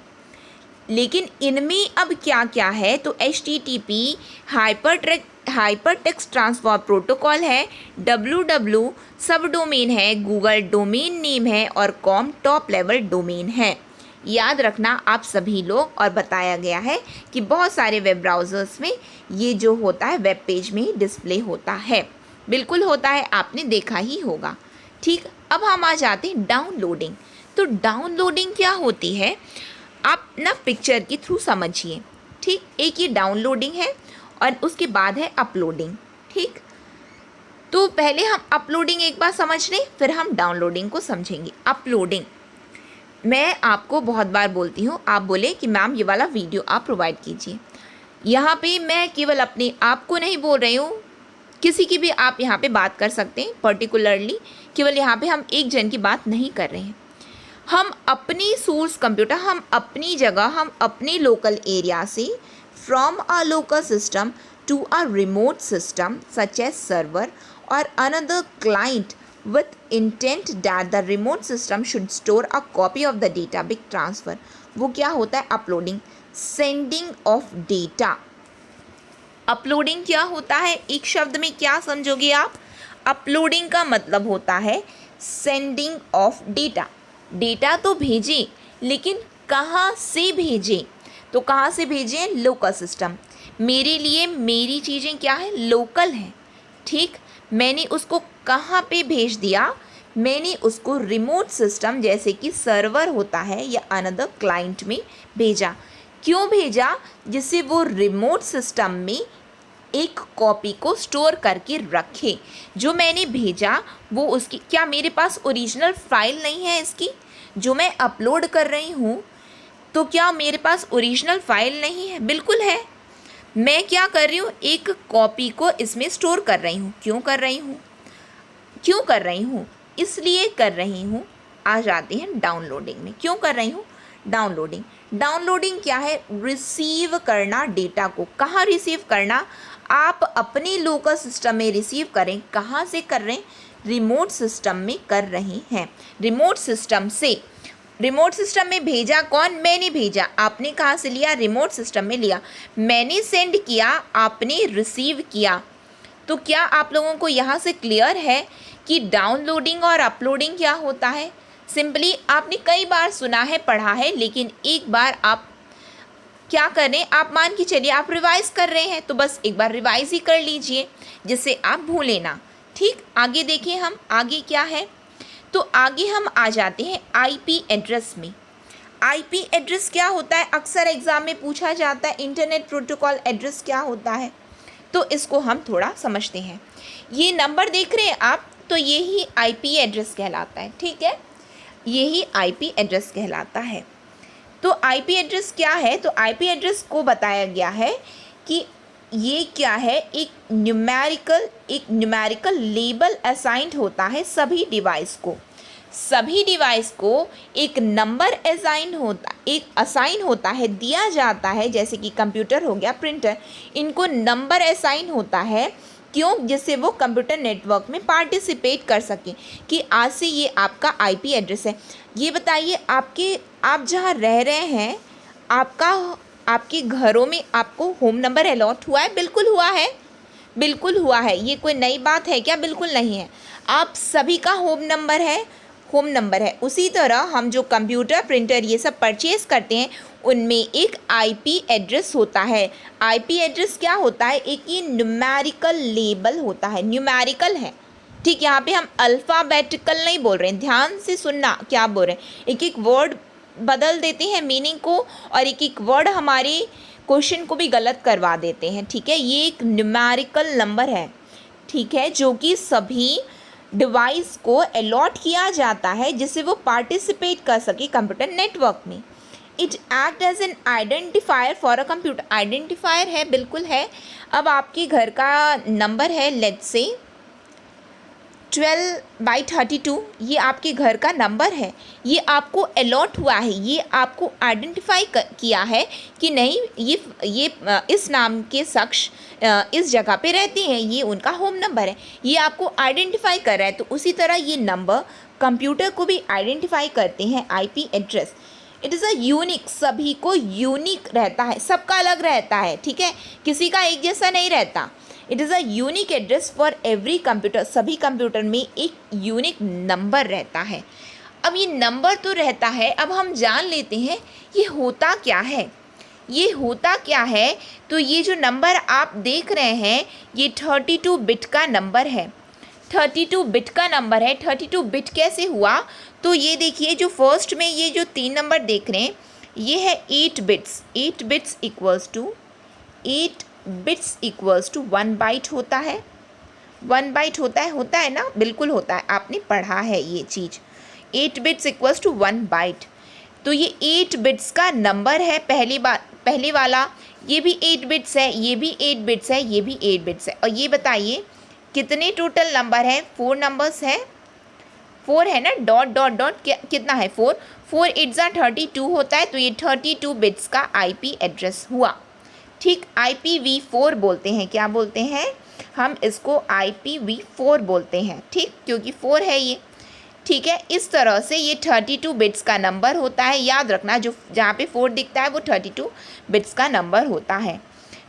लेकिन इनमें अब क्या क्या है, तो HTTP hyper text transfer protocol है, WW सब डोमेन है, गूगल डोमेन नेम है और कॉम टॉप लेवल डोमेन है। याद रखना आप सभी लोग, और बताया गया है कि बहुत सारे वेब ब्राउज़र्स में ये जो होता है वेब पेज में ही डिस्प्ले होता है, बिल्कुल होता है, आपने देखा ही होगा, ठीक। अब हम आ जाते हैं डाउनलोडिंग। तो डाउनलोडिंग क्या होती है, आप ना पिक्चर के थ्रू समझिए, ठीक। एक ये डाउनलोडिंग है और उसके बाद है अपलोडिंग, ठीक। तो पहले हम अपलोडिंग एक बार समझ लें, फिर हम डाउनलोडिंग को समझेंगे। अपलोडिंग, मैं आपको बहुत बार बोलती हूँ, आप बोले कि मैम ये वाला वीडियो आप प्रोवाइड कीजिए। यहाँ पे मैं केवल अपने आप को नहीं बोल रही हूँ, किसी की भी आप यहाँ पे बात कर सकते हैं, पर्टिकुलरली केवल यहाँ पे हम एक जन की बात नहीं कर रहे हैं। हम अपनी सोर्स कंप्यूटर, हम अपनी जगह, हम अपने लोकल एरिया से from a local system to a remote system such as server or another client with intent that the remote system should store a copy of the data big transfer, वो क्या होता है, uploading, sending of data. Uploading क्या होता है, एक शब्द में क्या समझोगे आप, अपलोडिंग का मतलब होता है सेंडिंग ऑफ डेटा। डेटा तो भेजें, लेकिन कहाँ से भेजें, तो कहाँ से भेजें, लोकल सिस्टम। मेरे लिए मेरी चीज़ें क्या है, लोकल हैं, ठीक। मैंने उसको कहाँ पे भेज दिया, मैंने उसको रिमोट सिस्टम जैसे कि सर्वर होता है या अनदर क्लाइंट में भेजा। क्यों भेजा, जिससे वो रिमोट सिस्टम में एक कॉपी को स्टोर करके रखे। जो मैंने भेजा वो उसकी, क्या मेरे पास ओरिजिनल फाइल नहीं है इसकी, जो मैं अपलोड कर रही हूँ, तो क्या मेरे पास ओरिजिनल फाइल नहीं है, बिल्कुल है। मैं क्या कर रही हूँ, एक कॉपी को इसमें स्टोर कर रही हूँ। क्यों कर रही हूँ, इसलिए कर रही हूँ। आ जाते हैं डाउनलोडिंग में, क्यों कर रही हूँ, डाउनलोडिंग क्या है, रिसीव करना डेटा को। कहाँ रिसीव करना, आप अपने लोकल सिस्टम में रिसीव करें। कहाँ से कर रहे हैं, रिमोट सिस्टम में कर रहे हैं। रिमोट सिस्टम में भेजा कौन, मैंने भेजा। आपने कहाँ से लिया, रिमोट सिस्टम में लिया। मैंने सेंड किया, आपने रिसीव किया। तो क्या आप लोगों को यहाँ से क्लियर है कि डाउनलोडिंग और अपलोडिंग क्या होता है। सिंपली आपने कई बार सुना है, पढ़ा है, लेकिन एक बार आप क्या करें, आप मान के चलिए आप रिवाइज़ कर रहे हैं, तो बस एक बार रिवाइज़ ही कर लीजिए, जिससे आप भूलें ना, ठीक। आगे देखिए हम, आगे क्या है, तो आगे हम आ जाते हैं IP एड्रेस में। IP एड्रेस क्या होता है, अक्सर एग्ज़ाम में पूछा जाता है, इंटरनेट प्रोटोकॉल एड्रेस क्या होता है, तो इसको हम थोड़ा समझते हैं। ये नंबर देख रहे हैं आप, तो यही IP एड्रेस कहलाता है, ठीक है, यही IP एड्रेस कहलाता है। तो IP एड्रेस क्या है, तो IP एड्रेस को बताया गया है कि ये क्या है, एक न्यूमेरिकल लेबल असाइंड होता है सभी डिवाइस को एक नंबर असाइन होता है, दिया जाता है, जैसे कि कंप्यूटर हो गया, प्रिंटर, इनको नंबर असाइन होता है। क्यों, जिससे वो कंप्यूटर नेटवर्क में पार्टिसिपेट कर सकें, कि आज से ये आपका IP एड्रेस है। ये बताइए, आप जहाँ रह रहे हैं, आपके घरों में आपको होम नंबर अलॉट हुआ है, बिल्कुल हुआ है। ये कोई नई बात है क्या, बिल्कुल नहीं है। आप सभी का होम नंबर है। उसी तरह हम जो कंप्यूटर, प्रिंटर ये सब परचेज़ करते हैं, उनमें एक IP एड्रेस होता है। IP एड्रेस क्या होता है, एक ये न्यूमेरिकल लेबल होता है, न्यूमेरिकल है, ठीक। यहाँ पे हम अल्फ़ाबेटिकल नहीं बोल रहे हैं, ध्यान से सुनना क्या बोल रहे हैं। एक वर्ड बदल देते हैं मीनिंग को, और एक वर्ड हमारे क्वेश्चन को भी गलत करवा देते हैं, ठीक है। ये एक न्यूमेरिकल नंबर है, ठीक है, जो कि सभी डिवाइस को अलॉट किया जाता है, जिससे वो पार्टिसिपेट कर सके कंप्यूटर नेटवर्क में। It act as an identifier for a computer. Identifier है, बिल्कुल है। अब आपके घर का नंबर है लेट्स से 12/32, ये आपके घर का नंबर है, ये आपको अलॉट हुआ है, ये आपको आइडेंटिफाई किया है कि नहीं ये इस नाम के शख्स इस जगह पे रहते हैं, ये उनका होम नंबर है, ये आपको आइडेंटिफाई कर रहा है। तो उसी तरह ये नंबर कंप्यूटर को भी आइडेंटिफाई करते हैं, IP address. It is a unique, सभी को यूनिक रहता है, सबका अलग रहता है, ठीक है, किसी का एक जैसा नहीं रहता। It is a unique address for every computer, सभी कंप्यूटर में एक यूनिक नंबर रहता है। अब ये नंबर तो रहता है, अब हम जान लेते हैं ये होता क्या है। ये होता क्या है, तो ये जो नंबर आप देख रहे हैं ये 32 बिट का नंबर है, 32 बिट का नंबर है। 32 बिट कैसे हुआ, तो ये देखिए जो फर्स्ट में ये जो 3 नंबर देख रहे हैं ये है 8 bits, 8 bits equals to 1 byte होता है, 1 बाइट होता है ना, बिल्कुल होता है, आपने पढ़ा है ये चीज़। 8 बिट्स इक्वल्स टू 1 बाइट, तो ये 8 बिट्स का नंबर है। पहले वाला ये भी 8 बिट्स है, ये भी 8 बिट्स है, ये भी 8 बिट्स है। और ये बताइए कितने टोटल नंबर है, 4 नंबर्स है, 4 है ना, डॉट डॉट डॉट कितना है 4, 4 8 32 होता है, तो ये 32 बिट्स का आईपी एड्रेस हुआ। ठीक, IPv4 बोलते हैं, क्या बोलते हैं हम इसको, IPv4 बोलते हैं, ठीक, क्योंकि 4 है ये, ठीक है। इस तरह से ये 32 बिट्स का नंबर होता है, याद रखना, जो जहाँ पे 4 दिखता है वो 32 बिट्स का नंबर होता है।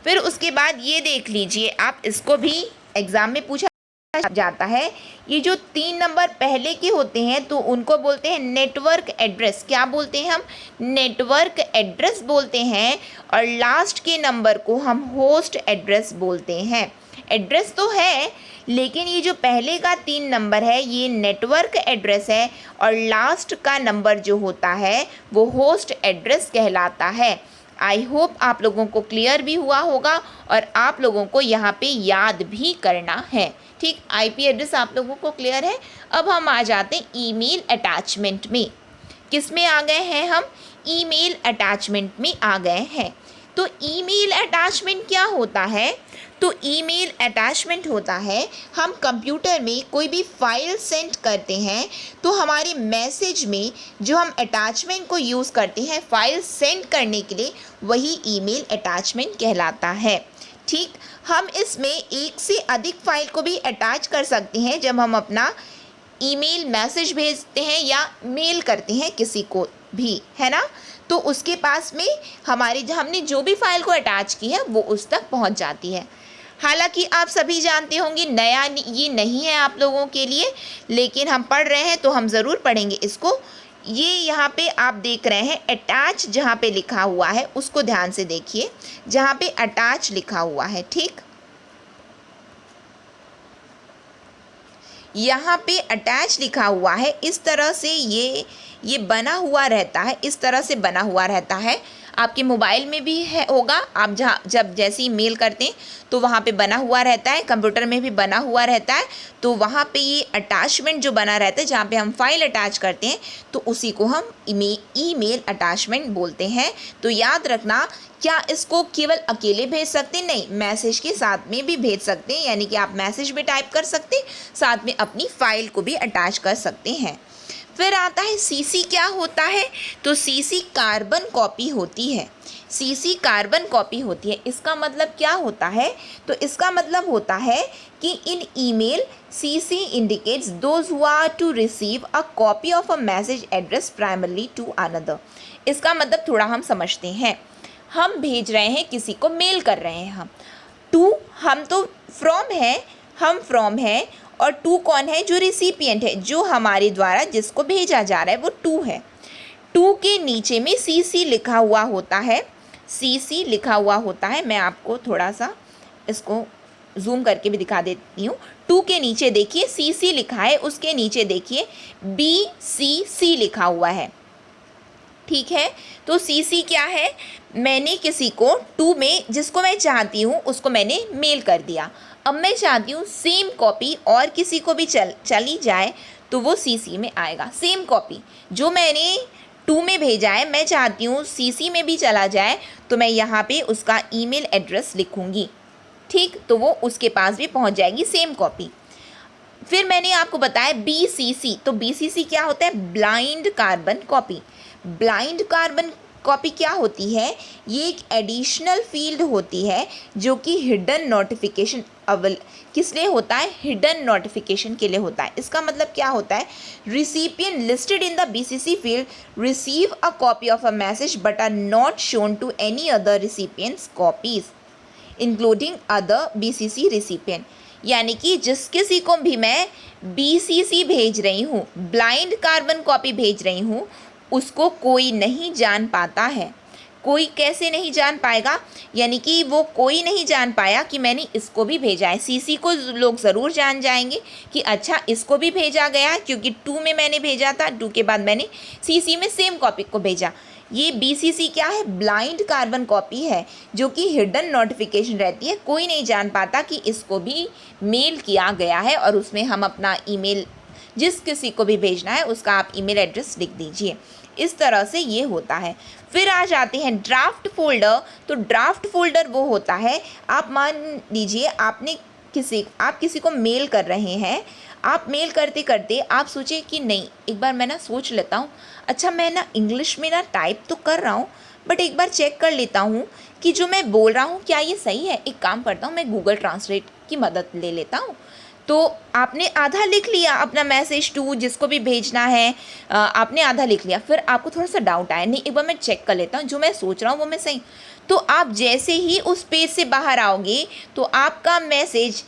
फिर उसके बाद ये देख लीजिए आप, इसको भी एग्ज़ाम में पूछा जाता है, ये जो 3 नंबर पहले के होते हैं तो उनको बोलते हैं नेटवर्क एड्रेस, क्या बोलते हैं हम, नेटवर्क एड्रेस बोलते हैं। और लास्ट के नंबर को हम होस्ट एड्रेस बोलते हैं। एड्रेस तो है लेकिन ये जो पहले का 3 नंबर है ये नेटवर्क एड्रेस है, और लास्ट का नंबर जो होता है वो होस्ट एड्रेस कहलाता है। आई होप आप लोगों को क्लियर भी हुआ होगा और आप लोगों को यहाँ पे याद भी करना है, ठीक। आईपी एड्रेस आप लोगों को क्लियर है। अब हम आ जाते हैं ईमेल अटैचमेंट में। किस में आ गए हैं हम, ईमेल अटैचमेंट में आ गए हैं। तो ईमेल अटैचमेंट क्या होता है, तो ईमेल अटैचमेंट होता है, हम कंप्यूटर में कोई भी फाइल सेंड करते हैं तो हमारे मैसेज में जो हम अटैचमेंट को यूज़ करते हैं फाइल सेंड करने के लिए, वही ईमेल अटैचमेंट कहलाता है, ठीक। हम इसमें एक से अधिक फाइल को भी अटैच कर सकते हैं जब हम अपना ईमेल मैसेज भेजते हैं या मेल करते हैं किसी को भी, है ना। तो उसके पास में हमारी हमने जो भी फाइल को अटैच की है वो उस तक पहुंच जाती है। हालांकि आप सभी जानते होंगे नया ये नहीं है आप लोगों के लिए, लेकिन हम पढ़ रहे हैं तो हम ज़रूर पढ़ेंगे इसको। ये यहाँ पे आप देख रहे हैं अटैच, जहाँ पे लिखा हुआ है उसको ध्यान से देखिए, जहाँ पे अटैच लिखा हुआ है, ठीक, यहाँ पे अटैच लिखा हुआ है। इस तरह से ये बना हुआ रहता है, इस तरह से बना हुआ रहता है। आपके मोबाइल में भी है होगा, आप जब जैसे ही मेल करते हैं तो वहाँ पे बना हुआ रहता है, कंप्यूटर में भी बना हुआ रहता है। तो वहाँ पे ये अटैचमेंट जो बना रहता है जहाँ पे हम फाइल अटैच करते हैं तो उसी को हम ईमेल अटैचमेंट बोलते हैं। तो याद रखना, क्या इसको केवल अकेले भेज सकते हैं, नहीं, मैसेज के साथ में भी भेज सकते हैं, यानी कि आप मैसेज भी टाइप कर सकते हैं, साथ में अपनी फाइल को भी अटैच कर सकते हैं। फिर आता है सीसी, क्या होता है, तो सीसी कार्बन कॉपी होती है, सीसी कार्बन कॉपी होती है। इसका मतलब क्या होता है, तो इसका मतलब होता है कि in email CC indicates those who are to receive a copy of a message address primarily to another. इसका मतलब थोड़ा हम समझते हैं, हम भेज रहे हैं किसी को, मेल कर रहे हैं हम, टू हम तो फ्रॉम है, हम फ्रॉम है, और टू कौन है, जो रिसिपिएंट है, जो हमारे द्वारा जिसको भेजा जा रहा है वो टू है। टू के नीचे में सीसी लिखा हुआ होता है, सीसी लिखा हुआ होता है। मैं आपको थोड़ा सा इसको जूम करके भी दिखा देती हूँ। टू के नीचे देखिए सीसी लिखा है, उसके नीचे देखिए BCC लिखा हुआ है, ठीक है। तो सीसी क्या है, मैंने किसी को टू में जिसको मैं चाहती हूँ उसको मैंने मेल कर दिया। अब मैं चाहती हूँ सेम कॉपी और किसी को भी चली जाए तो वो सीसी में आएगा। सेम कॉपी जो मैंने टू में भेजा है, मैं चाहती हूँ सीसी में भी चला जाए, तो मैं यहाँ पे उसका ईमेल एड्रेस लिखूँगी, ठीक, तो वो उसके पास भी पहुँच जाएगी सेम कॉपी। फिर मैंने आपको बताया BCC, तो BCC क्या होता है? Blind carbon copy. Blind carbon copy क्या होती है? ये एक एडिशनल फील्ड होती है जो कि हिडन नोटिफिकेशन किस लिए होता है? हिडन नोटिफिकेशन के लिए होता है। इसका मतलब क्या होता है? Recipient listed in the BCC field receive a copy of a message but are not shown to any other recipients copies including other BCC recipient. यानी कि जिस किसी को भी मैं BCC भेज रही हूँ, ब्लाइंड कार्बन कॉपी भेज रही हूँ, उसको कोई नहीं जान पाता है। कोई कैसे नहीं जान पाएगा? यानी कि वो कोई नहीं जान पाया कि मैंने इसको भी भेजा है। CC को लोग ज़रूर जान जाएंगे कि अच्छा इसको भी भेजा गया है, क्योंकि 2 में मैंने भेजा था, 2 के बाद मैंने CC में सेम कॉपी को भेजा। ये BCC क्या है? ब्लाइंड कार्बन कॉपी है, जो कि हिडन नोटिफिकेशन रहती है, कोई नहीं जान पाता कि इसको भी मेल किया गया है, और उसमें हम अपना ईमेल, जिस किसी को भी भेजना है उसका आप ईमेल एड्रेस लिख दीजिए। इस तरह से ये होता है। फिर आ जाते हैं ड्राफ्ट फोल्डर। तो ड्राफ्ट फोल्डर वो होता है, आप मान लीजिए आप किसी को मेल कर रहे हैं, आप मेल करते करते आप सोचे कि नहीं, एक बार मैं ना सोच लेता हूँ, अच्छा मैं ना इंग्लिश में ना टाइप तो कर रहा हूँ, बट एक बार चेक कर लेता हूँ कि जो मैं बोल रहा हूँ क्या ये सही है। एक काम करता हूँ, मैं गूगल ट्रांसलेट की मदद ले लेता हूँ। तो आपने आधा लिख लिया अपना मैसेज टू जिसको भी भेजना है, आपने आधा लिख लिया, फिर आपको थोड़ा सा डाउट आया, नहीं एक बार मैं चेक कर लेता हूँ जो मैं सोच रहा हूँ वो मैं सही। तो आप जैसे ही उस पेज से बाहर आओगे तो आपका मैसेज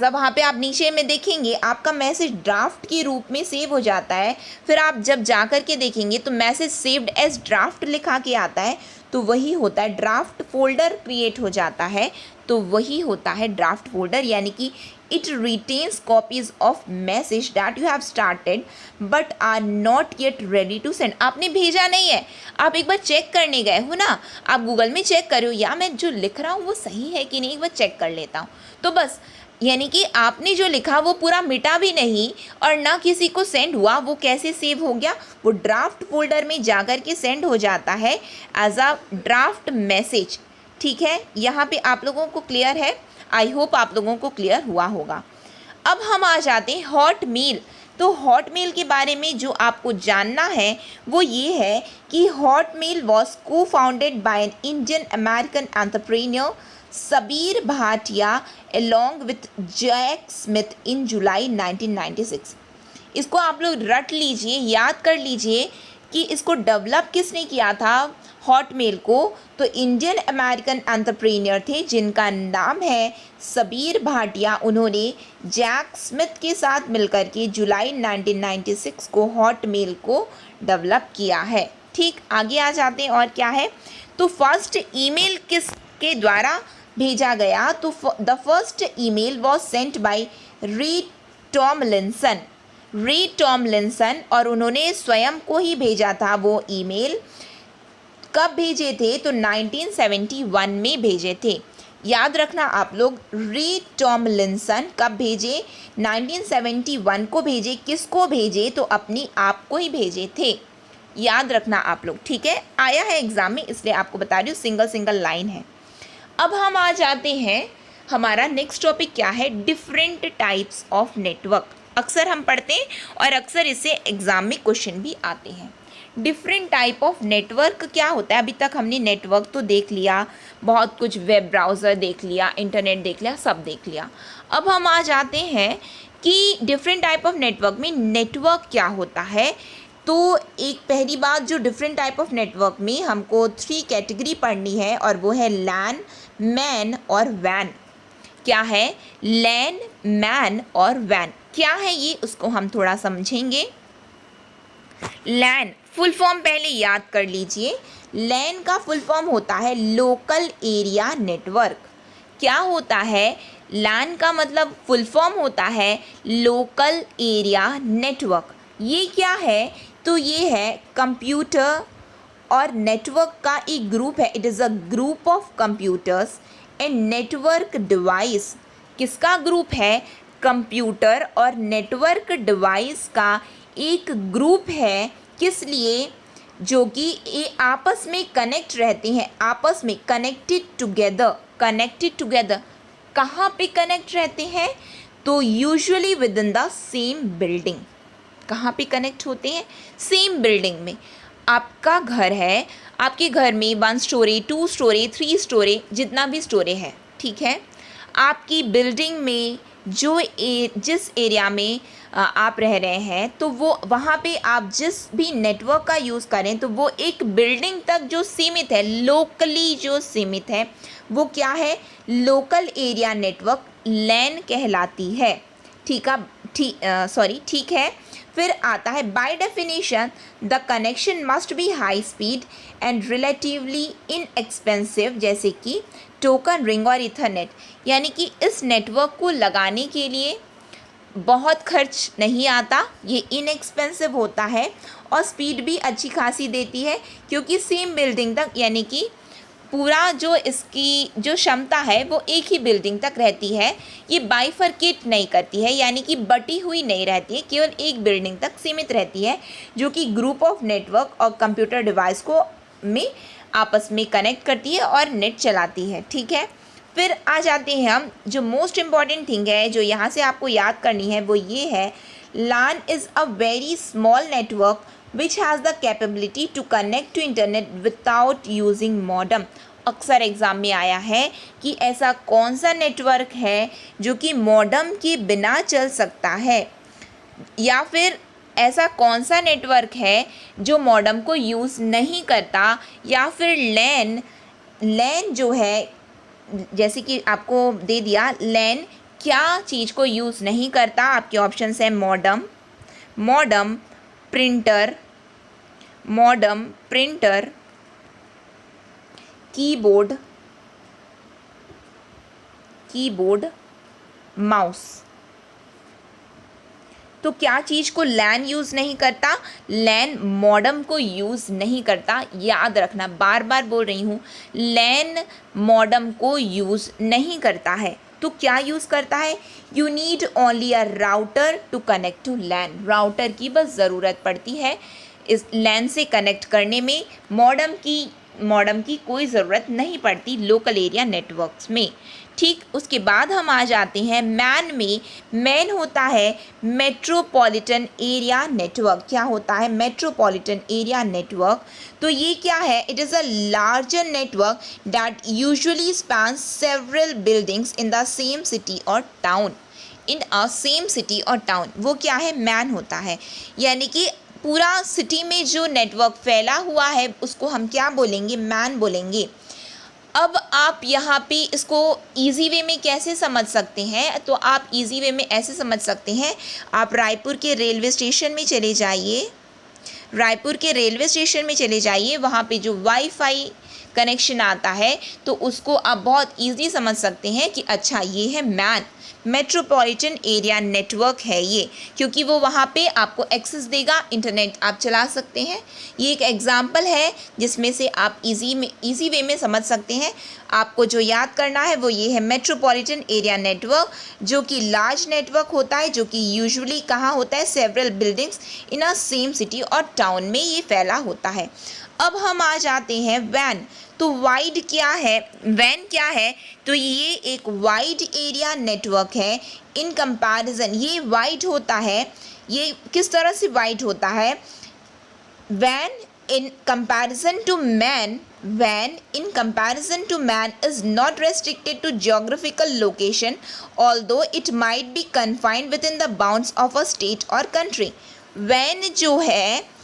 वहाँ पे आप नीचे में देखेंगे आपका मैसेज ड्राफ्ट के रूप में सेव हो जाता है। फिर आप जब जा कर के देखेंगे तो मैसेज सेव्ड एज ड्राफ्ट लिखा के आता है, तो वही होता है ड्राफ्ट फोल्डर क्रिएट हो जाता है। तो वही होता है ड्राफ्ट फोल्डर, यानी कि it retains copies of message that you have started but are not yet ready to send. आपने भेजा नहीं है, आप एक बार चेक करने गए हो ना, आप गूगल में चेक करो या मैं जो लिख रहा हूँ वो सही है कि नहीं, एक बार चेक कर लेता हूँ। तो बस, यानी कि आपने जो लिखा वो पूरा मिटा भी नहीं और ना किसी को सेंड हुआ, वो कैसे सेव हो गया? वो ड्राफ्ट फोल्डर में जाकर के सेंड हो जाता है एज अ ड्राफ्ट मैसेज। ठीक है, यहाँ पे आप लोगों को क्लियर है? आई होप आप लोगों को क्लियर हुआ होगा। अब हम आ जाते हैं हॉट मेल। तो हॉट मेल के बारे में जो आपको जानना है वो ये है कि हॉट मेल वॉज को founded by an Indian American entrepreneur Sabeer Bhatia along with Jack Smith in July 1996। इसको आप लोग रट लीजिए, याद कर लीजिए कि इसको डेवलप किसने किया था हॉटमेल को। तो इंडियन अमेरिकन एंटरप्रेन्योर थे जिनका नाम है सबीर भाटिया। उन्होंने जैक स्मिथ के साथ मिलकर के जुलाई 1996 को हॉटमेल को डेवलप किया है। ठीक, आगे आ जाते हैं और क्या है। तो फर्स्ट ईमेल किसके द्वारा भेजा गया? तो the first email was sent by रे टॉमलिंसन और उन्होंने स्वयं को ही भेजा था। वो ईमेल कब भेजे थे? तो 1971 में भेजे थे। याद रखना आप लोग, रे टॉमलिंसन कब भेजे? 1971 को भेजे। किसको भेजे? तो अपनी आप को ही भेजे थे। याद रखना आप लोग, ठीक है, आया है एग्जाम में इसलिए आपको बता रही हूँ, सिंगल लाइन है। अब हम आ जाते हैं, हमारा नेक्स्ट टॉपिक क्या है? Different types of network. अक्सर हम पढ़ते हैं और अक्सर इससे एग्ज़ाम में क्वेश्चन भी आते हैं। डिफरेंट टाइप ऑफ नेटवर्क क्या होता है? अभी तक हमने नेटवर्क तो देख लिया, बहुत कुछ, वेब ब्राउज़र देख लिया, इंटरनेट देख लिया, सब देख लिया। अब हम आ जाते हैं कि डिफरेंट टाइप ऑफ नेटवर्क में नेटवर्क क्या होता है। तो एक पहली बात, जो डिफरेंट टाइप ऑफ नेटवर्क में हमको 3 कैटेगरी पढ़नी है और वो है लैन, मैन और वैन। क्या है? लैन, मैन और वैन क्या है ये, उसको हम थोड़ा समझेंगे। लैन फुल फॉर्म पहले याद कर लीजिए। लैन का फुल फॉर्म होता है लोकल एरिया नेटवर्क। क्या होता है? लैन का मतलब फुल फॉर्म होता है लोकल एरिया नेटवर्क। ये क्या है? तो ये है कंप्यूटर और नेटवर्क का एक ग्रुप है। It is a group of computers and network device. किसका ग्रुप है? कंप्यूटर और नेटवर्क डिवाइस का एक ग्रुप है। किस लिए? जो कि ये आपस में कनेक्ट रहते हैं, आपस में कनेक्टेड टुगेदर कहाँ पे कनेक्ट रहते हैं? तो usually with in the same building. कहाँ पे कनेक्ट होते हैं? सेम बिल्डिंग में। आपका घर है, आपके घर में 1 स्टोरी 2 स्टोरी 3 स्टोरी जितना भी स्टोरी है, ठीक है। आपकी बिल्डिंग में जिस एरिया में आप रह रहे हैं, तो वो वहाँ पे आप जिस भी नेटवर्क का यूज़ करें तो वो एक बिल्डिंग तक जो सीमित है, लोकली जो सीमित है, वो क्या है? लोकल एरिया नेटवर्क लैन कहलाती है। ठीक है। फिर आता है by definition the connection must be high speed and relatively inexpensive, जैसे कि टोकन रिंग और इथरनेट। यानी कि इस नेटवर्क को लगाने के लिए बहुत खर्च नहीं आता, ये इनएक्सपेंसिव होता है और स्पीड भी अच्छी खासी देती है, क्योंकि सेम बिल्डिंग तक, यानी कि पूरा जो इसकी जो क्षमता है वो एक ही बिल्डिंग तक रहती है। ये बाइफरकेट नहीं करती है, यानी कि बटी हुई नहीं रहती है, केवल एक बिल्डिंग तक सीमित रहती है, जो कि ग्रुप ऑफ नेटवर्क और कंप्यूटर डिवाइस को में आपस में कनेक्ट करती है और नेट चलाती है। ठीक है। फिर आ जाते हैं हम, जो मोस्ट इम्पॉर्टेंट थिंग है जो यहाँ से आपको याद करनी है वो ये है, LAN is a very small network which has the capability to connect to internet without using modem। अक्सर एग्ज़ाम में आया है कि ऐसा कौन सा नेटवर्क है जो कि मॉडम के बिना चल सकता है, या फिर ऐसा कौन सा नेटवर्क है जो मॉडम को यूज़ नहीं करता, या फिर लैन जो है, जैसे कि आपको दे दिया लैन क्या चीज़ को यूज़ नहीं करता। आपके ऑप्शंस हैं मॉडम प्रिंटर, कीबोर्ड, माउस। तो क्या चीज़ को लैन यूज़ नहीं करता? लैन मॉडम को यूज़ नहीं करता। याद रखना, बार बार बोल रही हूँ, लैन मॉडम को यूज़ नहीं करता है। तो क्या यूज़ करता है? You need only a router to connect to LAN. Router की बस ज़रूरत पड़ती है इस लैन से कनेक्ट करने में। मॉडम की कोई ज़रूरत नहीं पड़ती लोकल एरिया नेटवर्क्स में। ठीक, उसके बाद हम आ जाते हैं मैन में। मैन होता है मेट्रोपॉलिटन एरिया नेटवर्क। क्या होता है? Metropolitan area network. तो ये क्या है? It is a larger network that usually span several buildings in the same city और टाउन। वो क्या है? मैन होता है। यानी कि पूरा सिटी में जो नेटवर्क फैला हुआ है उसको हम क्या बोलेंगे? मैन बोलेंगे। अब आप यहाँ पे इसको इजी वे में कैसे समझ सकते हैं? तो आप इजी वे में ऐसे समझ सकते हैं, आप रायपुर के रेलवे स्टेशन में चले जाइए, वहाँ पे जो वाईफाई कनेक्शन आता है तो उसको आप बहुत इजी समझ सकते हैं कि अच्छा ये है मेट्रोपॉलिटन एरिया नेटवर्क है ये, क्योंकि वो वहाँ पे आपको एक्सेस देगा, इंटरनेट आप चला सकते हैं। ये एक एग्जांपल है जिसमें से आप इजी वे में समझ सकते हैं। आपको जो याद करना है वो ये है, मेट्रोपॉलिटन एरिया नेटवर्क, जो कि लार्ज नेटवर्क होता है, जो कि यूजुअली कहाँ होता है? सेवरल बिल्डिंग्स इन अ सेम सिटी और टाउन में ये फैला होता है। अब हम आ जाते हैं वैन। तो वाइड क्या है? वैन क्या है? तो ये एक वाइड एरिया नेटवर्क है। इन कंपैरिजन ये वाइड होता है। ये किस तरह से वाइड होता है? वैन in comparison to man is not restricted to geographical location, although it might be confined within the bounds of a state or country। वैन जो है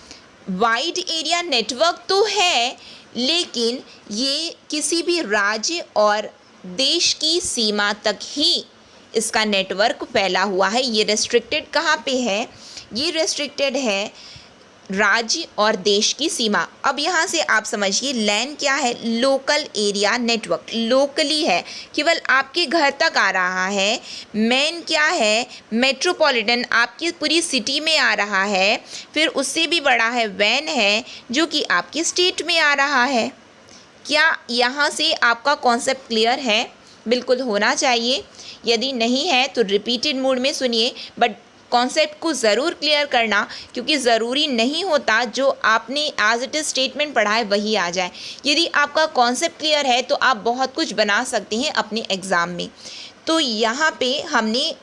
वाइड एरिया नेटवर्क तो है, लेकिन ये किसी भी राज्य और देश की सीमा तक ही इसका नेटवर्क फैला हुआ है। ये रेस्ट्रिक्टेड कहाँ पे है? ये रेस्ट्रिक्टेड है राज्य और देश की सीमा। अब यहाँ से आप समझिए, लैन क्या है? लोकल एरिया नेटवर्क, लोकली है, केवल आपके घर तक आ रहा है। मैन क्या है? मेट्रोपॉलिटन, आपकी पूरी सिटी में आ रहा है। फिर उससे भी बड़ा है वैन है, जो कि आपके स्टेट में आ रहा है। क्या यहाँ से आपका कॉन्सेप्ट क्लियर है? बिल्कुल होना चाहिए। यदि नहीं है तो रिपीटेड मोड में सुनिए, बट कॉन्सेप्ट को ज़रूर क्लियर करना, क्योंकि ज़रूरी नहीं होता जो आपने एज इट इज़ स्टेटमेंट पढ़ा है वही आ जाए। यदि आपका कॉन्सेप्ट क्लियर है तो आप बहुत कुछ बना सकते हैं अपने एग्ज़ाम में। तो यहाँ पे हमने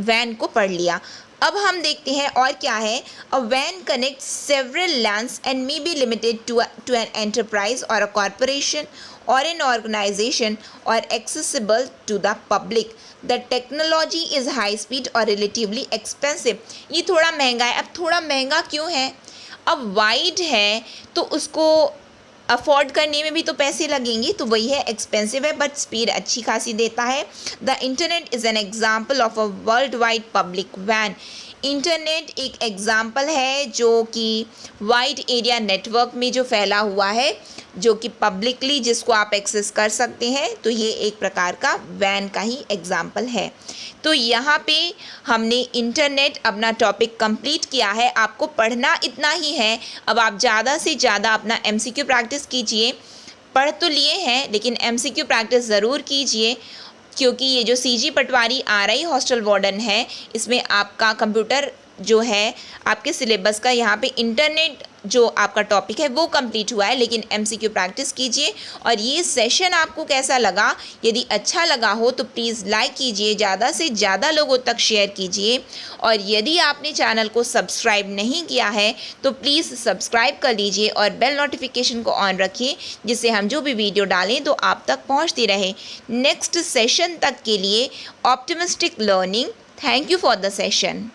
वैन को पढ़ लिया। अब हम देखते हैं और क्या है। अ वैन connect several lands and may be limited to an enterprise और अ कॉरपोरेशन और एन ऑर्गेनाइजेशन और accessible to the public. The technology is high speed और रिलेटिवली एक्सपेंसिव। ये थोड़ा महंगा है। अब थोड़ा महंगा क्यों है? अब वाइड है तो उसको अफोर्ड करने में भी तो पैसे लगेंगे, तो वही है, एक्सपेंसिव है बट स्पीड अच्छी खासी देता है। The internet is an example of a world wide public वैन। इंटरनेट एक एग्जाम्पल है जो कि वाइड एरिया नेटवर्क में जो फैला हुआ है, जो कि पब्लिकली जिसको आप एक्सेस कर सकते हैं, तो ये एक प्रकार का वैन का ही एग्जाम्पल है। तो यहाँ पे हमने इंटरनेट अपना टॉपिक कंप्लीट किया है। आपको पढ़ना इतना ही है। अब आप ज़्यादा से ज़्यादा अपना एमसीक्यू प्रैक्टिस कीजिए। पढ़ तो लिए हैं लेकिन एमसीक्यू प्रैक्टिस ज़रूर कीजिए, क्योंकि ये जो सीजी पटवारी आरआई हॉस्टल वार्डन है, इसमें आपका कंप्यूटर जो है आपके सिलेबस का, यहाँ पे इंटरनेट जो आपका टॉपिक है वो कंप्लीट हुआ है, लेकिन एमसीक्यू प्रैक्टिस कीजिए। और ये सेशन आपको कैसा लगा? यदि अच्छा लगा हो तो प्लीज़ लाइक कीजिए, ज़्यादा से ज़्यादा लोगों तक शेयर कीजिए। और यदि आपने चैनल को सब्सक्राइब नहीं किया है तो प्लीज़ सब्सक्राइब कर लीजिए और बेल नोटिफिकेशन को ऑन रखिए, जिससे हम जो भी वीडियो डालें तो आप तक पहुँचती रहे। नेक्स्ट सेशन तक के लिए optimistic learning. Thank you for the session.